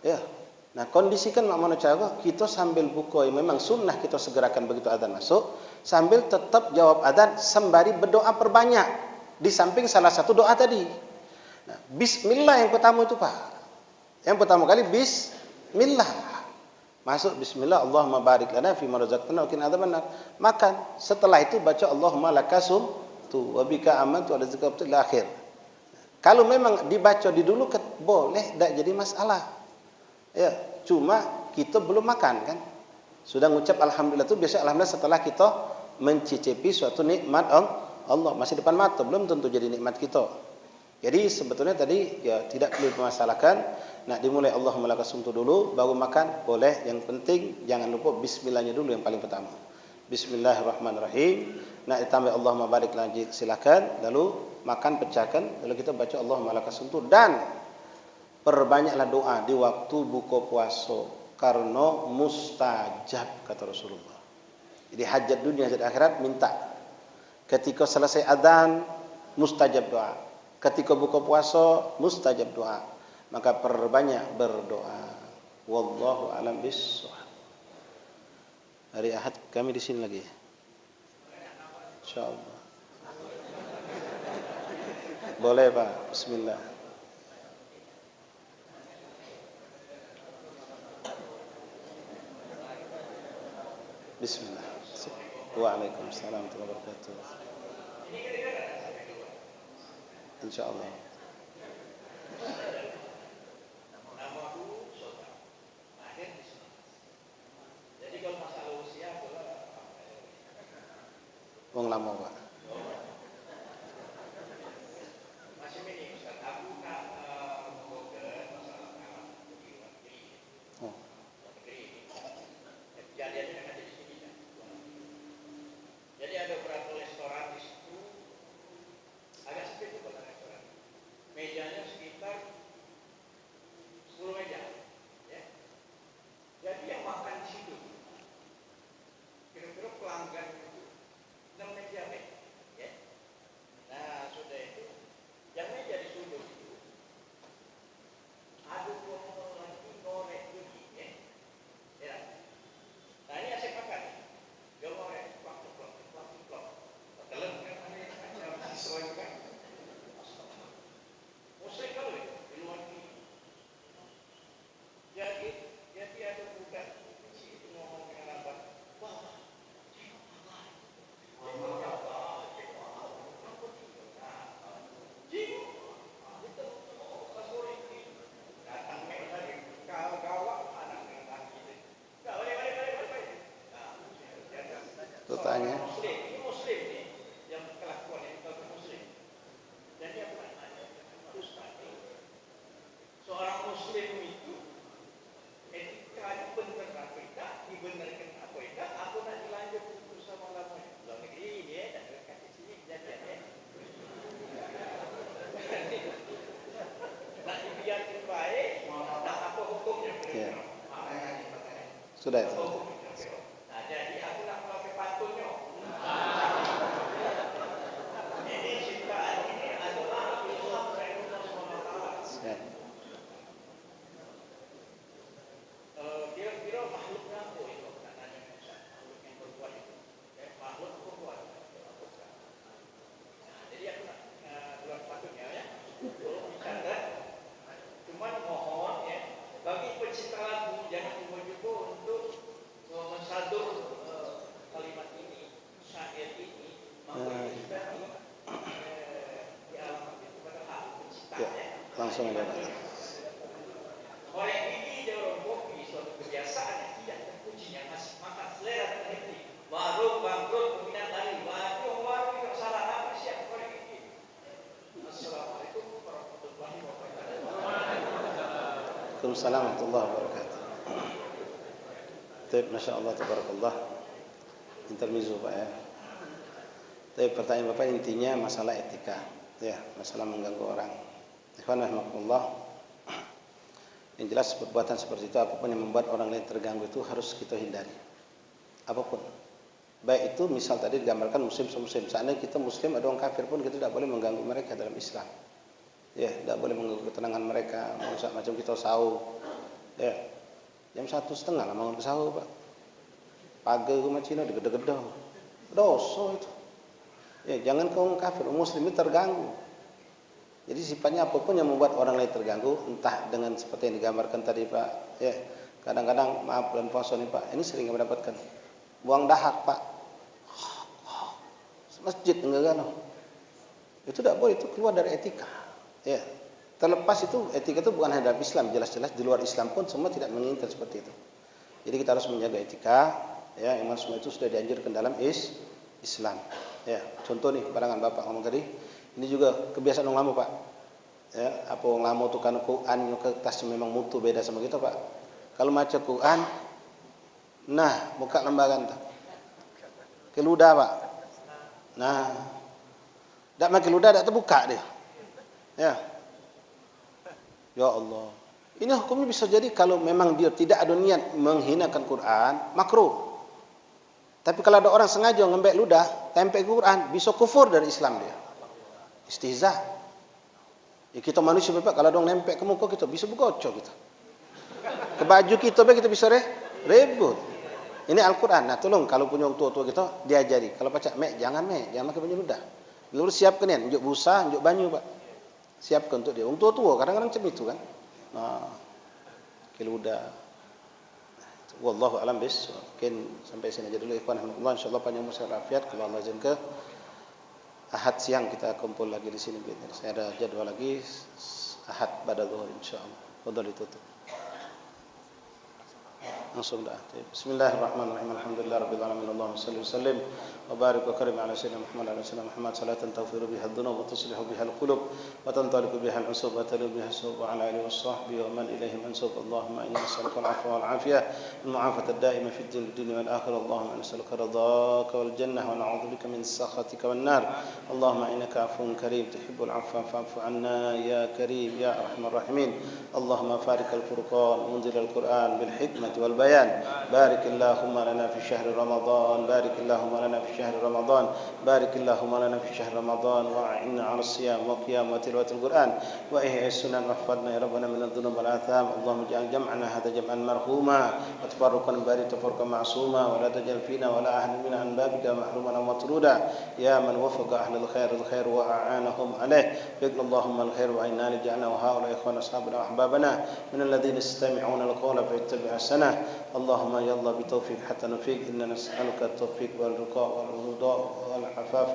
Ya. Nah, kondisikan makna cara kita sambil buka, memang sunnah kita segerakan begitu adzan masuk, sambil tetap jawab adzan sembari berdoa perbanyak. Di samping salah satu doa tadi. Nah, bismillah yang pertama itu Pak. Yang pertama kali bismillah. Masuk bismillah, Allahumma barik lana fi ma razaqtana wa qina adzabannar. Makan. Setelah itu baca Allahumma lakasum tu wa bika amantu wa rizqatu ila akhir. Kalau memang dibaca di dulu boleh, tidak jadi masalah. Ya, cuma kita belum makan kan. Sudah ngucap alhamdulillah itu biasa alhamdulillah setelah kita mencicipi suatu nikmat Allah masih depan mata, belum tentu jadi nikmat kita. Jadi sebetulnya tadi ya tidak perlu dimasalahkan. Nak dimulai Allahumma lakasumtu dulu baru makan boleh. Yang penting jangan lupa bismillahnya dulu yang paling pertama. Bismillahirrahmanirrahim. Nak ditambah Allahumma barik lagi silakan. Lalu makan pecahkan. Lalu kita baca Allahumma lakasumtu dan perbanyaklah doa di waktu buka puasa karena mustajab kata Rasulullah. Jadi hajat dunia hajat akhirat minta. Ketika selesai adzan mustajab doa. Ketika buka puasa mustajab doa. Maka perbanyak berdoa. Wallahu a'lam bishawab. Hari Ahad kami di sini lagi. Insyaallah. Boleh Pak. Bismillah. Bismillah. Waalaikumsalam warahmatullahi wabarakatuh. Insyaallah. Wong lama Pak. Oh. Jadi ada beberapa restoran di situ agak sempit itu restoran. Mejanya sekitar 10 meja, ya. Jadi yang makan di situ, kira-kira pelanggan itu 6 meja, ya. Nah, sudah itu, yang meja di sudut itu, ada dua lagi goreng lagi, ya. Ya. Nah, ini asik makan. Dia goreng, plak. Telan kan ada sesuai kan. Musik kalau itu di luar ini. Jadi ada budak si itu ngomong dengan apa? Wah, Itu tanya. Muslim nih yang kelakuan itu Muslim. Jadi aku nanya, Ustaz, seorang Muslim itu etika benar apa tidak, dibenarkan apa tidak, aku nak dilanjut itu sama lamanya. Luar negeri ini ya, dan dekat di sini kejadiannya. Nak dibiarkan baik, nak apa hukumnya? Ya. Sudah itu. Nah, jadi aku nak pakai pantunnya. Ini ciptaan ini adalah ilham dari Allah SWT. Ya. Kira-kira makhluknya apa itu? Maknanya makhluk yang berbuat itu. Makhluk berbuat. Nah, jadi aku nak keluar patutnya ya. Bicara. Cuman mohon ya, bagi pecinta lagu jangan cuba-cuba untuk mensadur kalimat ini, syair ini, maka kita di alamat itu pada hak pencipta Ya, ya. langsung aja Pak. Orang ini dalam kopi suatu kebiasaan yang tidak terpujinya masih makan selera dan hati. Warung bangkrut peminat lari. Warung tidak salah apa siap orang ini. Assalamualaikum warahmatullahi wabarakatuh. Waalaikumsalam warahmatullahi wabarakatuh. Baik, Masya Allah, tabarakallah. Intermezzo Pak ya. Tapi pertanyaan Bapak intinya masalah etika, ya, masalah mengganggu orang. Ikhwan rahimakumullah. Yang jelas perbuatan seperti itu apapun yang membuat orang lain terganggu itu harus kita hindari. Apapun. Baik itu misal tadi digambarkan muslim sama muslim. Seandainya kita muslim ada orang kafir pun kita tidak boleh mengganggu mereka dalam Islam. Ya, tidak boleh mengganggu ketenangan mereka. Macam kita sahur. Ya. Jam 1:30 lah bangun ke sahur Pak. Pagi ke Cina digede-gede. Dosa itu. Ya, jangan kaum kafir, muslim itu terganggu. Jadi sifatnya apapun yang membuat orang lain terganggu, entah dengan seperti yang digambarkan tadi Pak. Ya, kadang-kadang maaf bulan puasa nih Pak, ini sering mendapatkan buang dahak Pak. Masjid enggak kan? Itu tidak boleh, itu keluar dari etika. Ya. Terlepas itu etika itu bukan hanya dalam Islam, jelas-jelas di luar Islam pun semua tidak menginginkan seperti itu. Jadi kita harus menjaga etika, ya, yang semua itu sudah dianjurkan dalam Islam. Ya, contoh nih barangan Bapak ngomong tadi, ini juga kebiasaan orang lama Pak. Ya, apa orang lama tuh kan Quran yang kertasnya memang mutu beda sama kita Pak. Kalau baca Quran, nah buka lembaran tuh. Keludah Pak. Nah, tak makin ludah tak terbuka dia. Ya. Ya Allah. Ini hukumnya bisa jadi kalau memang dia tidak ada niat menghinakan Quran, makruh. Tapi kalau ada orang sengaja ngembek ludah, tempel Quran, bisa kufur dari Islam dia. Istihza. Ya, kita manusia Bapak, kalau dong nempel ke muka kita bisa begocok kita. Ke baju kita kita bisa rebut. Ini Al-Quran. Nah, tolong kalau punya orang tua-tua kita diajari. Kalau pacak jangan pakai baju ludah. Lalu siapkan ya, unjuk busa, unjuk banyu, Pak. Siapkan untuk dia. Orang tua-tua kadang-kadang macam itu kan. Nah, ke ludah. Wallahu alam bis. Mungkin sampai sini aja dulu ikhwan alhamdulillah, insyaallah panjang umur sehat walafiat. Kalau Allah izin ke Ahad siang kita kumpul lagi di sini. Saya ada jadwal lagi Ahad pada zuhur insyaallah. Fadhal ditutup. Langsung dah. Bismillahirrahmanirrahim. Alhamdulillahirabbil alamin. Allahumma shalli wa sallim wa barik wa karim ala sayyidina Muhammad wa ala sayyidina Muhammad salatan taghfiru biha ad-dunub wa tuslihu biha al-qulub wa tantaliqu biha al-usub wa talu biha as-sub wa ala alihi wa sahbihi wa man ilayhi mansub. Allahumma inni nas'aluka al-'afwa wal 'afiyah wal mu'afata ad-da'ima fi ad-din wal akhirah. Allahumma nas'aluka ridhaka wal jannah wa na'udzu bika min sakhatika wan nar. Allahumma innaka 'afuwun karim tuhibbul 'afwa fa'fu 'anna ya karim ya arhamar rahimin. Allahumma farik al-furqan munzil al-Qur'an bil hikmati wal bayan. Barik Allahumma lana fi syahri Ramadan. Barik Allahumma lana fi syahri Ramadan. Barik Allahumma lana fi syahri Ramadan wa a'inna 'ala as-siyam wa qiyam wa tilawatil Qur'an wa ihya as-sunan wahfadna ya rabbana min adh-dhunub wal atham. Allahumma ij'al jam'ana hadha jam'an marhuma wa tafarruqan bari tafarruqan ma'suma wa la taj'al fina wa la ahadin min an babika mahruman aw matruda ya man wafaqa ahlal khair wa a'anahum alayh. Fiqh Allahumma al-khair wa inna ja'alna wa haula ikhwan ashabana wa ahbabana min alladhina yastami'una al-qawla fayattabi'una ahsanah. اللهم يلا بتوفيق حتى نفيق إننا نسألك التوفيق والرقاء والرضا والعفاف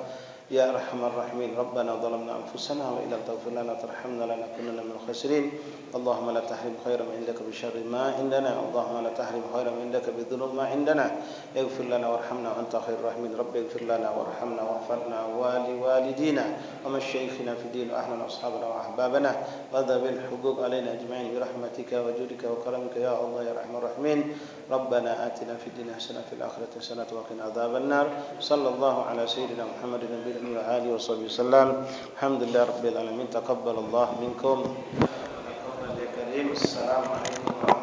يا أرحم الراحمين. ربنا ظلمنا أنفسنا وإن لم تغفر لنا وترحمنا لنكونن من الخاسرين. اللهم لا تحرم خيرا من عندك بشر ما عندنا. اللهم لا تحرم خيرا من عندك بذنوب ما عندنا. اغفر لنا وارحمنا وأنت خير الراحمين. رب اغفر لنا وارحمنا واغفرنا ولوالدينا ومشايخنا في الدين وأهلنا وأصحابنا وأحبابنا وذوي الحقوق علينا أجمعين برحمتك وجودك وكرمك يا الله يا أرحم الراحمين. ربنا آتنا في الدنيا حسنة في الآخرة حسنة وقنا عذاب النار. صلى الله على سيدنا محمد النبي وآله وصحبه وسلم. الحمد لله رب العالمين. تقبل الله منكم. السلام عليكم ورحمة الله.